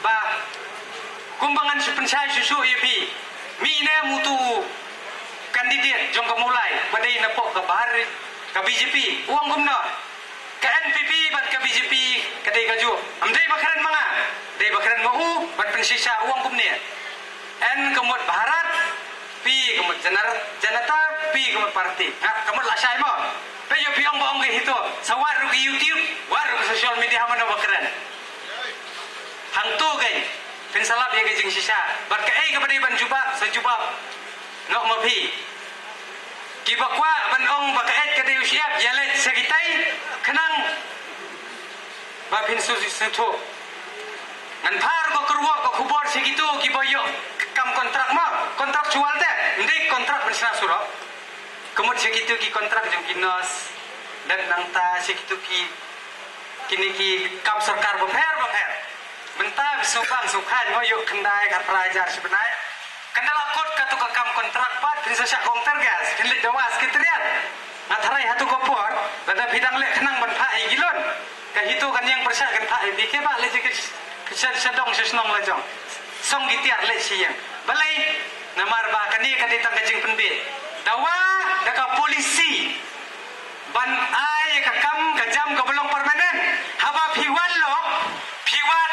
ba kumbangan si pensai susu ia pi mi ne mutu kandidat jong ka mulai badai na po ka bahar ka BJP uang gumna ka NPP bat ka BJP kadai ka ju amdai bakran manga dai bakran mau bat pensisa uang gumne en kemut baharat pi kemut janata pi kemut parti kemut lasai mo pe yo piong boong ke hito sawar ru ke YouTube war ru ke social media mana bakran hang tu kai pensalap ye ke jing sisa bat ka ai ka badai ban jubab sejubab nok mo pi ki bakwa ban ong bakaet ka de siap jalet segitai kenang ba pin su to an par ko kurwa ko khubor segitu ki boyo kam kontrak ma kontrak jual te ndai kontrak bersna suro kemud segitu ki kontrak jong kinos dan nangta segitu ki kini ki kam sarkar bapher mentah subang sukhan moyo kendai ka prajar sebenarnya kendala kot katu kam kontrak pat bisa syak konter gas kenlit dawas kitrian ngatharai hatu kopor lada bidang lek kenang ban phai gilon ka hitu kan yang persa kan phai bike ba le jik sedong sesnong lajong song gitiar le siang balai namar ba kani kadi tang kajing penbe dawa daka polisi ban ai ka kam ka jam ka belong permanen haba phiwan lo phiwan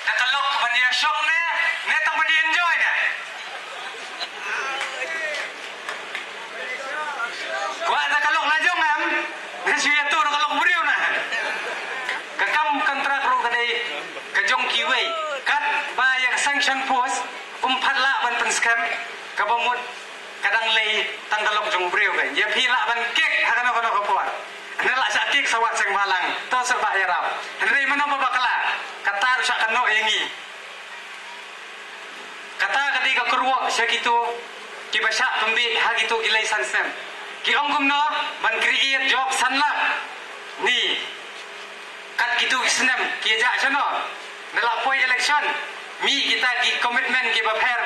daka lok ban ya song ne tang ban enjoy ne wa da kalok lajong am nasiya tu da kalok buriu na kakam kontrak ro kadai kajong kiwei kat bayar sanction post phatla ban penskam kabamut kadang lei tanggalok jong buriu kan ya phila ban kek hakana kono kopor nela sakik sawat seng malang to sebab yarap henry mana babakala kata rusak kano yengi kata kadai ka kurwo segitu ki basha pembi ha gitu ilai sansem ki ongkum no ban create job sanla ni kat gitu isnem ki ja chano nela poi election mi kita ki komitmen ki bapher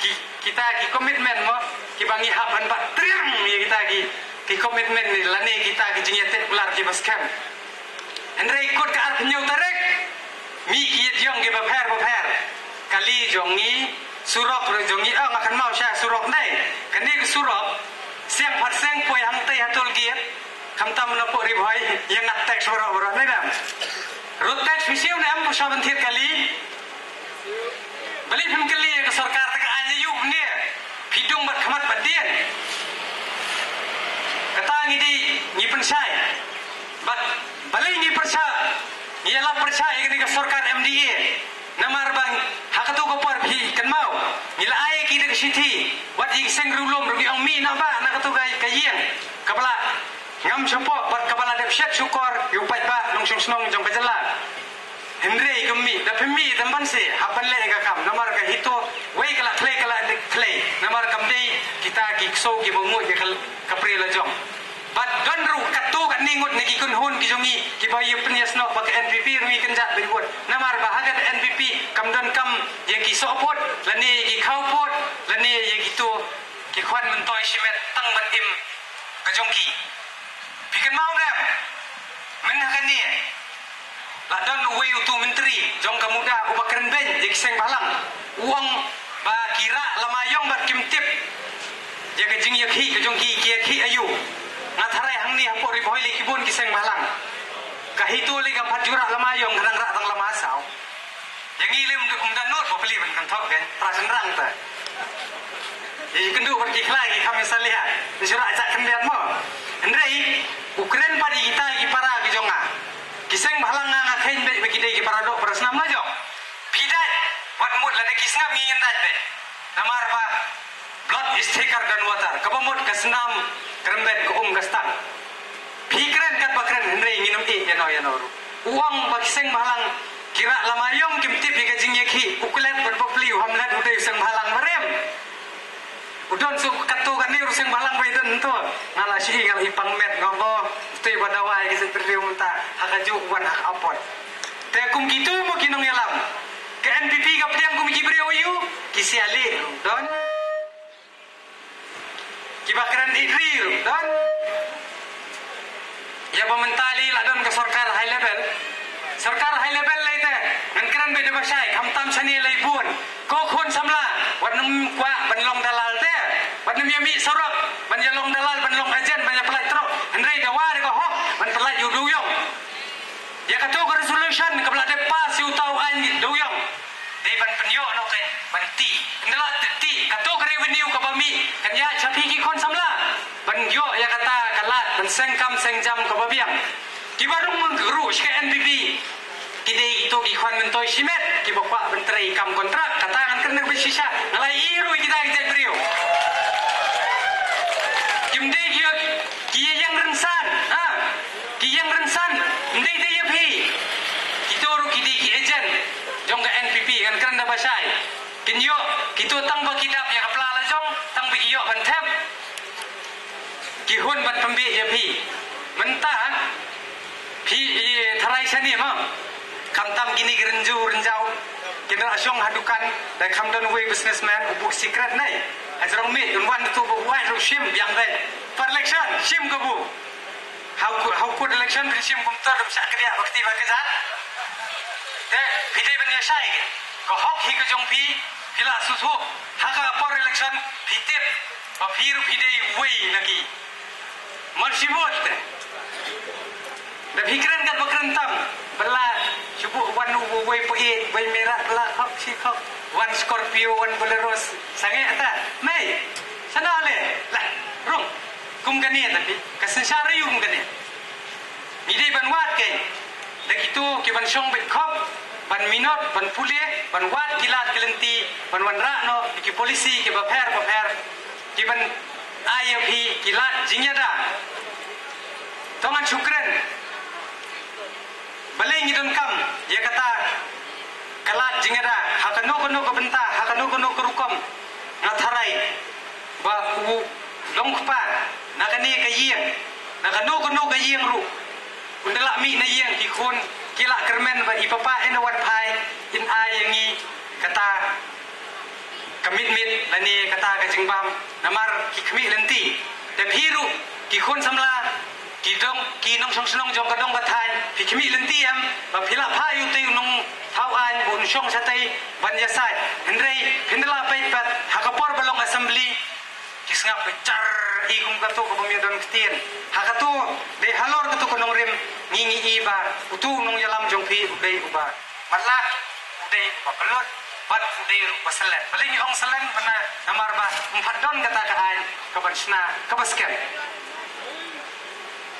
ki kita ki komitmen mo ki bangi ha ban bat triang mi kita ki komitmen ni lane kita ki jingete ular ki baskam henry ikut ka arpnyau tarek mi ki jong ki bapher kali jongi surok ro jongi ngakan mau sya surok nai kani surok siang pat seng poi hang tai hatul giat kamta menopo ribhoi yang nak tax boro nai dam rut tax visiu nam pusha banthir kali bali phim kali ke sarkar ta anya yu ne phidung bat khamat badien kata ngidi ni pensai bat bali ni persa ialah percaya ini ke sarkar MDA namar bang hakatu ko par phi kan mau nila ai ki de siti wat ing seng rulom rugi ang mi na ba nakatu kay kayeng kapala ngam sempo bat kapala de syat syukor yu pai ba nong snong jong pajala henry kami da pemi tamban se haban le ga kam namar ka hito wei kala clay namar kam dei kita ki so ki bongu ke kapri la jong bat ganru katu kan ningut nagi kun hun ki jongi ki bayu penyas no pak NPP rumi kenjat berbuat namar bahagat NPP kam don kam ye ki sopot lani ki khaupot lani ye gitu ki khwan mentoi simet tang ban im ka jongki pikan mau na men hakan ni la don uwe utu menteri jong kamuda ubakran ben ye kiseng balang uang ba kira lamayong bat kimtip ye ka jing ye khi ka jongki ki khi ayu ngatharai hang ni hapok ri boy le kibun kiseng balang kahitu le gam phatura lamayong kadang rak tang lama sao yang ile umdan not bo peli ban kan thok ke prasan rang ta ye kendu ber ki khlai ki kami salih disura ajak kendiat mo hendrai ukren padi kita ki para ki jonga kiseng balang nga khain be ki dei ki para do prasnam la jong pidai wat mut la de kisna mi ndat be namar pa blood is thicker than water kabamut kasnam keremben ko gastan pikren kat bakren hendrai nginum yano uang bagiseng malang kira lamayong kimtip ni kajing yeki ukulet berbopli hamlat udai seng malang barem udon su katu kan ni ruseng malang baidan tu ngala si ngal ipang met ngombo tei badawai ki setriu munta hakaju wan hak apot te kum gitu mo kinong yalam ke NPP ka piang kum gibreu yu kisiali don kibakaran idri dan ya pementali ladon ke sarkar high level lai te ngkeran be de basai kamtam sani lai bun ko khon samla wanum kwa banlong dalal te wanum yami sorok banjalong dalal banlong ajen banyak pelai trok hendrai dawar ko ho ban pelai yuduyong ya kato resolution ke belak de pas yu tau an duyong dei ban penyo no kai ban ti ndala ti kato revenue ka bami kan ya chapi ki khon samla ban yo ya kata kalat ban sengkam sengjam ka babiang kibarung mengguru ke NPP kidei itu ikhwan mentoi simet kibokwa bentrai kam kontrak katakan kena bersisa ngalai iru kita beriu kimdei kia yang rensan kia yang rensan ndei de yapi kitoro kidei ki ejen jong ke NPP kan kena basai kinyo kito tang ba kidap ya kapla la jong tang bi yo ban thep kihun ban pembe yapi mentah pi tharai sani ma kamtam gini renjau kena asyong hadukan dan kamdon way businessman ubuk secret nai ajrong mi dun wan tu bu wai ru shim yang dai for election shim ko bu how could election bin shim kum tar sa kriya bakti ba kaza te pidai ban ya sai ko hok hi ko jong pi pila su thu haka for election pitip ba phir pidai way lagi marsibot da pikiran kat bakrentam bela cubu wan way pahit way merah bela khok si khok wan Scorpio wan Bolero sange ata mai sana le la rong kum gani tapi kasensara yung gani ide ban wat ke da gitu ki ban song bet khop ban minot ban pule ban wat kilat kelenti ban wan ra no ki polisi ki ba pher ki ban IFP kilat jinyada tongan syukran balai ngidon kam dia kata kalat jingada hakano kono ko benta hakano kono ko rukom ngatharai ba u longpa nakani kayeng nakano kono kayeng ru undala mi na yeng ki khon kila kermen ba ipapa enawan pai in ayangi kata commitment lani kata ka jingbam namar ki khmi lenti te phiru ki khon samla ki nong song snong jong kadong bathai pi khmi lentiam ba phila phayu te nong thau an bun song satai ban ya sai hendrei hindala pai pat hakapor balong assembly kisnga pecar igum katu ko bumi don ktien hakatu de halor katu ko nong rem ngingi iba utu nong yalam jong pi udai uba matla udai ba pelot bat udai pasalan paling ong salan bana namar ba umphadon kata ka an ka bansna ka basken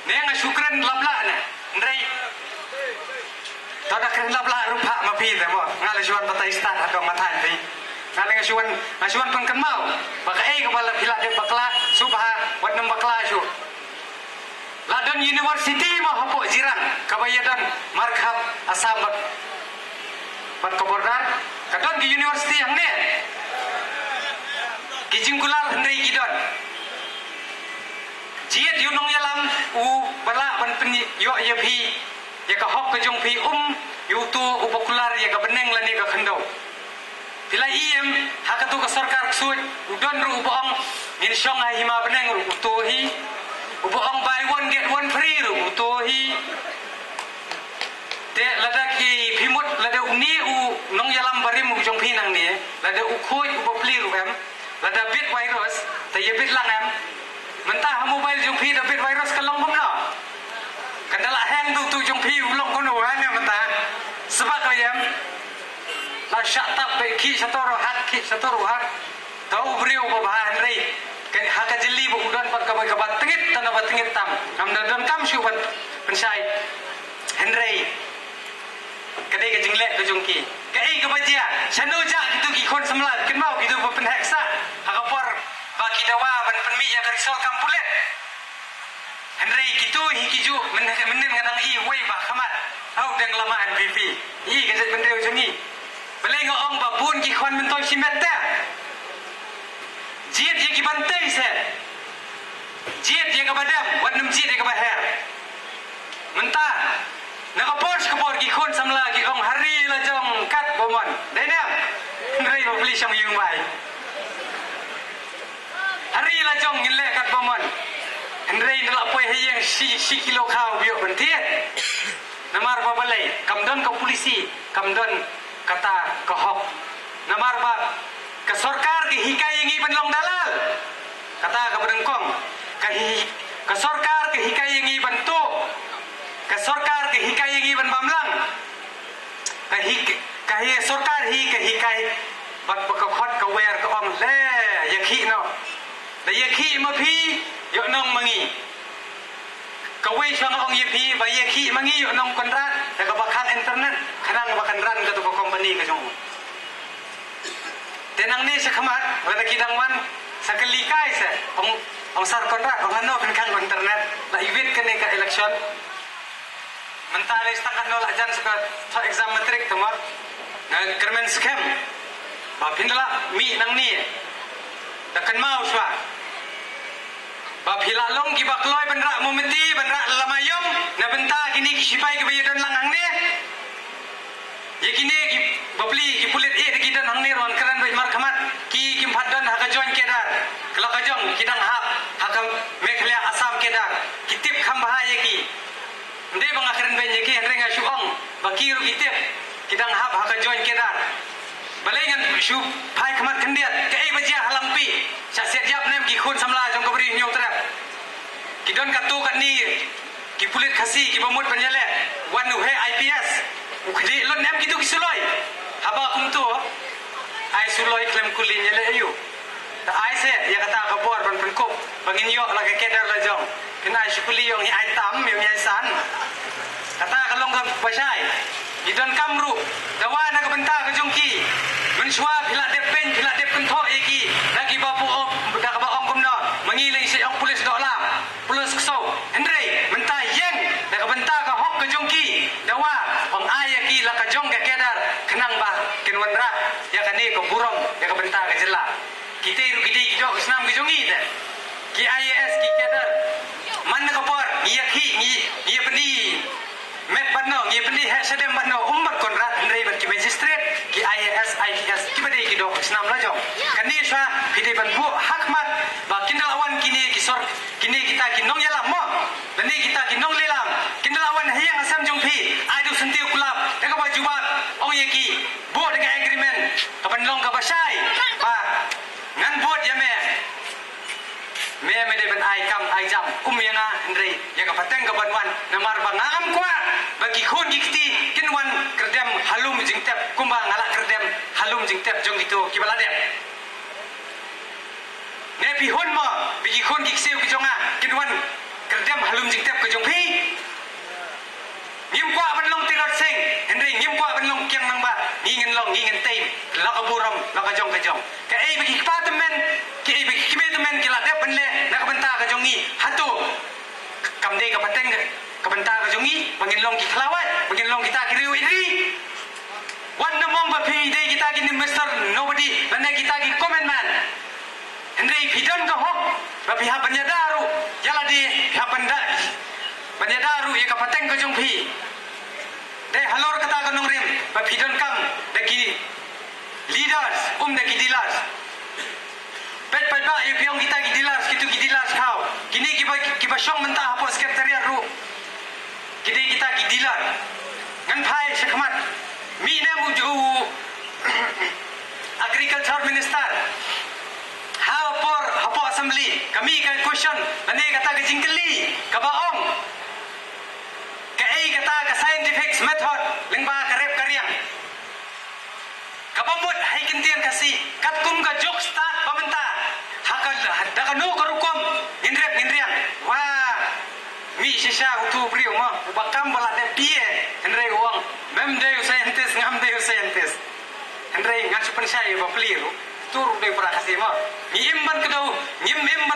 Neng syukran labla na ndai tada kren labla rupa mapi de mo ngale suan bata istat adong matan di ngale ngasuan pengkenmau baka kepala pila de bakla subha wadem bakla su ladon university mo hapo jiran kabayadan markhab asam bat kabordan kadon di university yang ne kijingkulal ndai gidon jiet yunong yalam u bala ban pen yo ye phi ye ka hok ka jong phi yu tu upokular ye ka beneng lani ka khando pila iem hakatu ka sarkar suj udon ru ubong min shong ai hima beneng ru utohi ubong buy one get one free ru utohi te lada ki phimut lada uni u nong yalam barim u jong phi nang ni lada u khoi upopli ru em lada bit virus te ye bit lang em mentah mobile jong phi da bit virus kalong bom no kandala hang tu jong phi ulong kono ane mentah sebab ayam la shatap be ki satoro hat tau brio ba bahan rei ke haka jeli bu udan pat ka ba tengit tanah ba tengit tam am dan kam shu ban pensai henrei kadai ka jingle ka jongki kai ka bajia sanu ja gitu ki khon samla kin mau gitu ba pen heksa haka por bagi dawa ban penmi ya karisol kampulet henrei gitu hikiju menen ngadang i wei ba khamat au deng lama NPP i ka jat bendeu jangi belai ngong ba pun ki khon mentoi simet ta jiet ye ki bantai se jiet ye ka badam wan nem jiet ye ka baher mentah nak kapor ki khon samla ki ong hari la jong kat bomon dai na henrei ba beli sang yung bai hari la jong ngile kat bomon Henry nalak poi hayang si kilo kau biok bentit namar ba balai kamdon ke polisi kamdon kata ke hok namar ba ke sarkar ke hikai yang iban long dalal kata ke berengkong ke sarkar ke hikai yang iban tu ke sarkar ke hikai yang iban bamlang ke sarkar ke hikai bat ke khot ke wer ke om le yakhi no da yakhi ma phi yo nong mangi ka wei chang ong ye phi ba yakhi mangi yo nong kontrak da ka bakhan internet khanang bakan ran ka tu company ka jong tenang ni sakhamat wala kidang wan sakali kai se ong sar kontrak ong ano kan kan internet la ibit kan ka election mentale setakat nolak jan sekat exam matrik tu mah kermen scam ba pindala mi nang ni takan mau swa ba philalong ki bakloi benra momenti benra lamayom na benta kini ki sipai ke bayadon langang ni ye kini ki babli ki pulit ki dan hang ni ron karan bai mar khamat ki kim phadan ha ka join kedar kala ka jong kidang hap ha ka mekhlia asam kedar kitip kham bahaya ki nde bang akhiran bai ye ki henrenga suong bakiru kitip kidang hap ha ka join kedar balai ngan shu phai khamat khandiat ke ai bajia halampi sa set jap nem ki khun samla jong ka bri nyu trap ki don ka tu ka ni ki pulit khasi ki bamut panjale wan nu he IPS ukhdi lon nem ki tu ki suloi haba kum tu ai suloi klem kulin nyale ayu ta ai se ya kata ka bor ban penkop bangin yo la ka kedar la jong kena shukuli yong ai tam mi mi san kata ka long ka pasai ki don kamru dawa na ka benta ka jongki mensua phila dep pen phila dep kentho eki lagi bapu dak ba ong kumno mangilai si ong polis dola polis kso Henry menta yen dak benta ka hok ka jongki dawa ong ayaki la ka jong ka kedar kenang ba kenwanra ya kani ko burom ya ka benta ka jela kita iru gidi jok snam ki jongi de ki IAS ki kedar man ka por yakhi ni pendi met batno ngi pendi ha sedem batno ummat konrat Henry ban ki magistrate ki IAS IPS ki bade ki dok snam la jong kani sha pide ban bu hakmat ba kindalawan kini kisor kini kita ki nong yalam mo dani kita ki nong lelam kindalawan hayang asam jong phi ai du sentiu kulap ka ba jubat ong ye ki bo dengan agreement ka ban long ka basai ba ngan bot ya me de ban ai kam ai jam yana Henry ya ka pateng ka banwan namar ba ngam kwa bagi khon gikti kinwan kerdem halum jingtep kumba ngala kerdem halum jingtep jong itu kibaladem ne pi hon ma bagi khon gikseu ki jonga kinwan kerdem halum jingtep ke jong phi ngim kwa ban long tirot sing Henry ngim kwa ban long kyang nang ba ngin long ngin taim la ka buram la ka jong ka ai bagi department ki ai bagi department ki la dep ban le na ka benta ka jongi hatu kam de ka pateng ka benta ka jongi bangin long ki khlawat bangin long kita ki riu idri wan namong ba phi de kita ki ni Mr. Nobody lan kita ki comment man Henry pidon ka hok ba pihak penyadaru jala di pihak penyadaru ya ka pateng ka jong phi de halor kata ka nong rim ba pidon kam de ki leaders de ki dealers pet pa yu piong kita ki dealers kitu ki dealers kau kini ki ba syong mentah apa sekretariat ru kini kita ki dealer ngan phai sekhmat mi na mu ju agriculture minister hapo assembly kami ka question ane kata ka jingkeli ka baong ka ai kata ka scientific method lingba ka rep karyang kapamut hai kintian kasi katkum ka jok start pamenta hakal dakanu karukom inrian wah mi shisha utu brio ma bakam bala de pie Henry uang mem de scientist ngam de scientist Henry ngat supan saya ba pliru tur de para kasi ma ngimban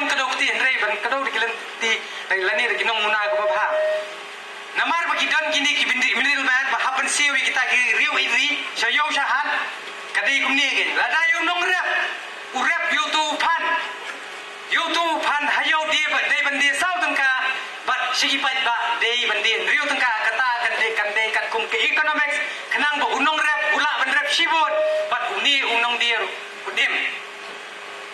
kedau ti Henry ban kedau dikilen ti lani de kinong muna ko ba namar bagi don kini ki mineral man ba hapan siwi kita ki riu idri sayo sahan kadai kumni ke lada yu nong rap urap YouTube pan hayo dia dai bandi sau tangka bat sigi pai ba dai bandi riu tangka kata kan dai kat kum ke economics kenang ba unong rap ula ban rap sibot bat uni unong dia udim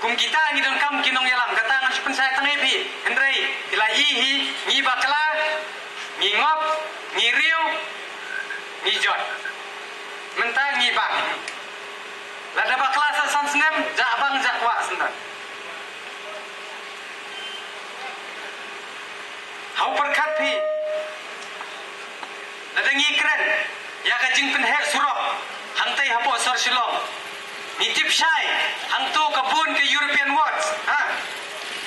kum kita ngi don kam kinong yalam kata ngan pensai tangai pi Hendrai ilai hi ngi bakla ngi ngop ngi riu ngi jot mentang ngi bang lada bakla san senem jak bang jak wa sendan hau perkat pi lada ngi keren ya ka jing pen her surop hang tai hapo sor silong ni tip shai hang tu kabun ke European Words ha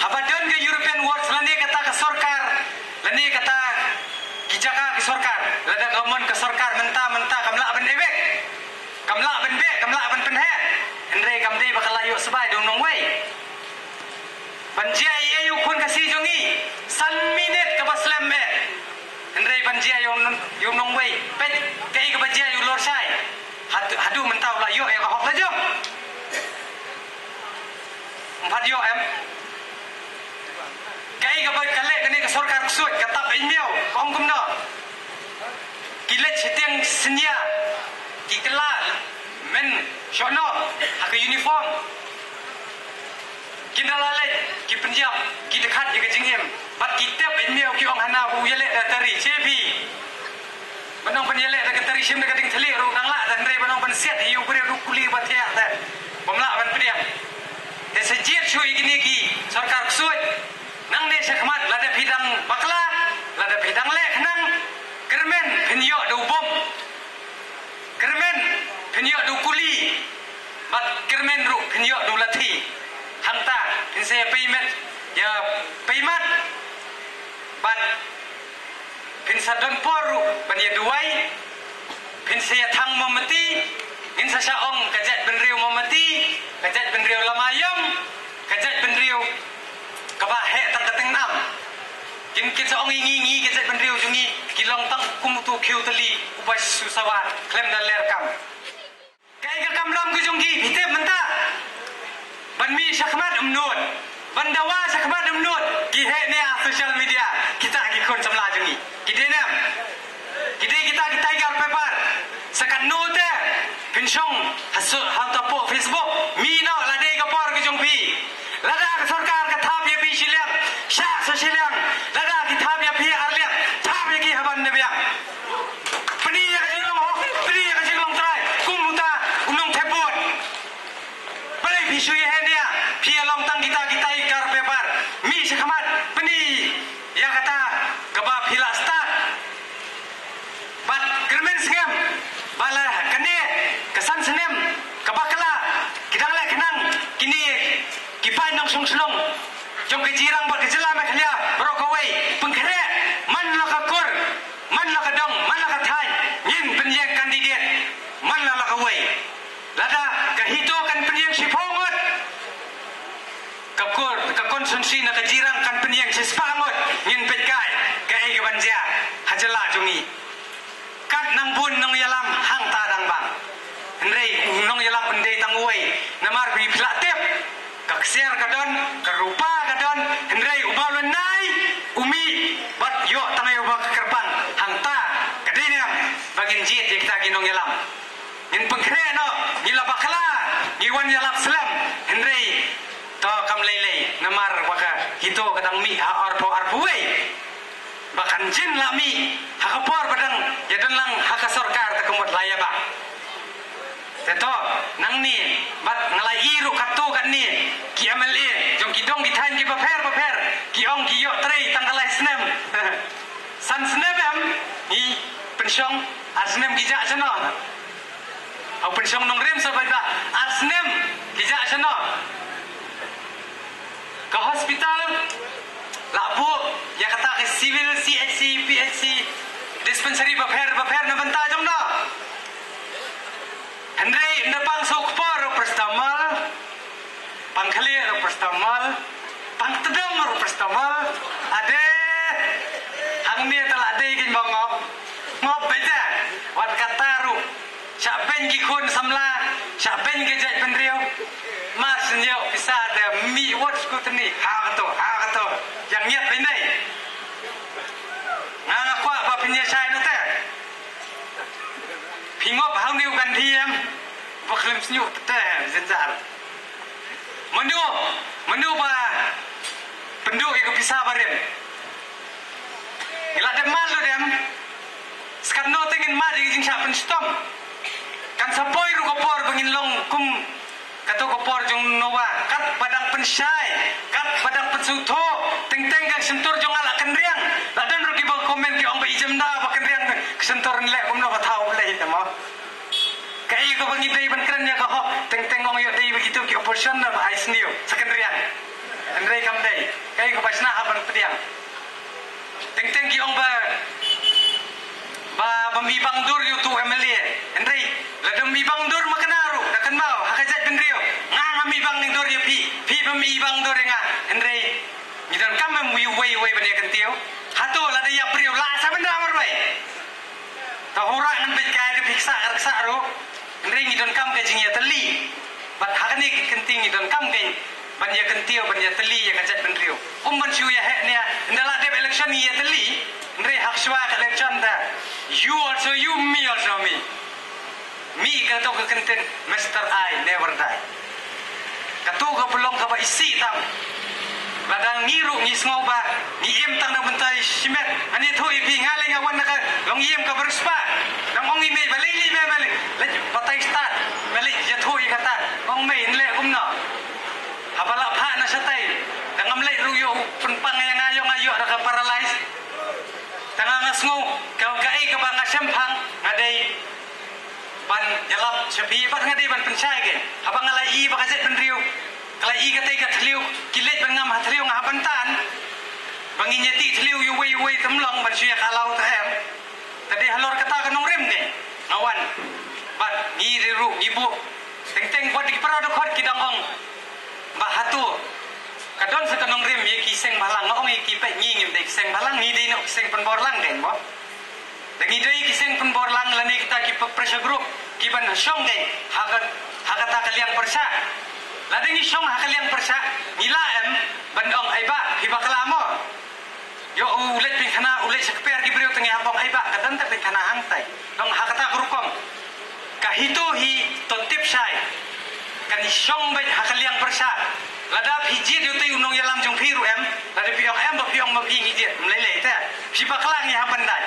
habadan ke European Words lani kata ke sorkar lani kata kijaka ke sorkar lada kamun ke sorkar menta kamla ben ebek kamla ben be kamla ben pen he endre kamdei bakal ayo sebai dong nong wei banjia ayu kun kasih jongi san minute ke baslam me endre banjia yom nong wei pet kai ke banjia yu lor sai hadu mentau la yo ka hok la jom empat yo em kai ke ba kale kene ke sorkar ksut katap email kong kumno kilet setiang senya kikela men shono hak uniform kinalale ki penjam ki dekat ki jinghem bat kita email ki ong hana bu yele dari chebi Benang penyelek dekat teri sim dekat tinggi ru nang la dan rei benang pensiat hiu beri ru kuli batia dah pemla ban pediam desejir cui gini ki sarkar ksut nang ne sekmat lada bidang bakla lada bidang lek nang kermen penyo do bom kermen penyo do kuli bat kermen ru penyo do lati hangta inse payment ya payment bat Pinsa don poru bani duai pinsa ya thang momati insa saong kajat benriu momati kajat benriu lamayam kajat benriu kabahe tang kateng nam kin saong ngi kajat benriu jungi kilong tang kumutu khiu tali ubas susawa klem dan lerkam kai ka kamlam ku jungi bite menta banmi sakmat umnut bandawa sakmat umnut ki he ne social media kita ki kon samla jungi Kidinam, kita gar paper. Sekat note, pensiong hasil hantapo Facebook. Mino lade kapar kejongpi. Lada sarkar kathap ya pi silang, syah sesilang. Lada kathap ya pi arliang, thap ya ki haban nebiang. Peni ya kajilong try. Kumuta unong tepot. Pelai pisui henia, pi along tang kita gar paper. Mi sekamat peni yang kata kebab hilas tak bat kermen segam bala kene kesan senem kebakla kidang lek kenang kini kipai nong sung jom kejirang bat kejela maklia brokawai pengkere man lakakur man lakadong man lakathai yin penyek kandidat man lakawai lada kahito kan penyek sipongot kakur konsumsi na kejirang kan penyek sispangot yin petkai kai ke banja hajala jungi kat nang bun nang yalam hang ta dang bang hendrei nang yalam bendei tangwei namar bi platep kaksiar kadon kerupa kadon hendrei ubalun nai umi bat yo tangai ubak kerpan hang ta kadinam bagin jit kita ginong yalam in pengkre no gila bakla giwan yalam selam hendrei to kam lele namar baka hito kadang mi arpo wei bahkan jin lami hakapor badang jadon lang hakasorkar takumut laya ba teto nang ni bat ngalai iru katu kat ni ki MLA jong kidong dithan ki paper ki ong ki yo trei tanggalai snem san snem am ni pensiong asnem gijak sono au pensiong nong rem sabai ba asnem gijak sono ke hospital labu ya kata ke civil CHC PHC dispensary paper na banta jom na Hendrei nepang sukpor perstamal pangkhali perstamal pangtedam perstamal ade hang ni telah ade kin bangop ngop beja wat kataru saben ki kun samla saben ke jai pendriau mas nyo bisa ada mi wat skutni ha to yang niat pendai ngana kwa ba pinya sai no te pingop hang niu kan thiam ba khlem snyu te zinzal menu ba penduk yang pisah barem. Ila dem malu dem. Sekarang no tengin mari jing siapa stom. Kan sapoi ru kopor bangin long kum kato kopor jong nowa kat padang pensai kat padang pensuto teng-teng kang sentur jong ala kenriang. Ladan ru ki bang komen ki ong ba ijem da ba kenriang sentur le kum no tahu le tamo. Kai ko bangi dei ban keren ya ko teng-teng ong yo dei begitu ki opposition na ba ais niu sekendriang. Andrei kam dei. Kai ko pasna haban pediang. Teng-teng ki ong ba pembibang dur yu tu MLA Andrei ladam bibang dur makanaru dakan mau hakajat bendrio nga mibang ning dur yu pi pembibang dur nga Andrei gidan kam mu wei bani kentio hato lada ya priu la sa benda amar bai tahura nan bet kai de piksa raksa ro Andrei gidan kam ka jingya teli bat hakani kenting gidan kam kai bani kentio bani teli ya kajat bendrio ban shu ya he ne ndala de election ya teli Andrei hakswa election da you also you, me also me. Me kato ka kenten Mr. I never die. Kato ka pelong ka ba isi tam. Ladang ngiru ngisngau ba ngiem tang na bentai simet. Ani thu ipi ngaling awan na ka long yem ka berspa. Lang ong ime balik le patay start. Balik ya thu i kata. Ong me nle kumno. Habala pha na satay. Dangam le ruyo penpang yang ayo na ka paralyze. Tangan ngasngu kau kai ke bang asempang ngadai ban jalap sepi bat ngadai ban pensai ke abang ngalai i bakajet benriu kalai i katai ka thliu kilet bangam hathliu ngabantan banginya ti thliu yu wei temlong ban suya kalau tahem tadi halor kata kanong rem ne awan bat ni ru ibu teng buat di parada khot kidang ong bahatu kadon sa kanong rim ye kiseng balang ong ye kipe ngingim de kiseng balang ni de no kiseng penbor lang den bo dengi dei kiseng penbor lang lani kita ki pressure group ki ban syong de hakata kaliang persa la dengi syong hakaliang persa ngila em bandong aiba hiba kalamo yo ulet pin kana ulet sekper ki breu tengi hapong aiba kadan ta pin kana hangtai dong hakata grupom kahito hi totip sai kan syong bai hakaliang persa ladap hiji dia tu unong yalam jong phiru em ladap piong em ba piong ma pi hiji mlele ta si baklang ni hapan dai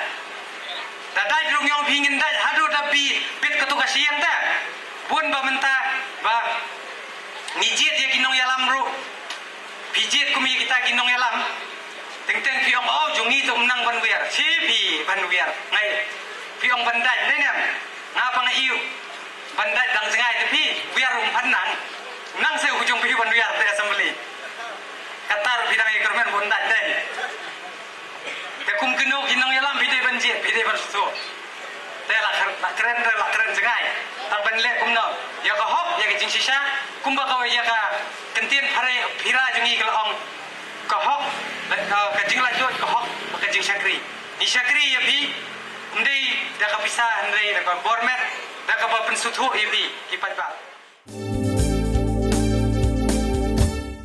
dadai rung yong pingin dai hadu dapi pit ketugas siang ta pun ba menta ba hiji dia kinong yalam ru hiji kumi kita kinong yalam teng piong oh jong itu menang ban wiar si pi ban wiar ngai piong bandai ne ngapa ngai iu bandai dang sengai tapi wiar umpan nang nang saya hujung pihi ban wiar te assembly katar bidang ekonomi bundat dai te kum keno kinong yalam bidai banjir bidai bersusu te la keren sengai taban le kumno ya ka hop ya jing sisa kumba ka ya ka kentien pare phira jungi kalong ka hop ka jing la jo ka hop ka jing sakri ni sakri ya bi ndai da ka pisah ndai da ka bormet da ka ba pensutu ya bi kipat ba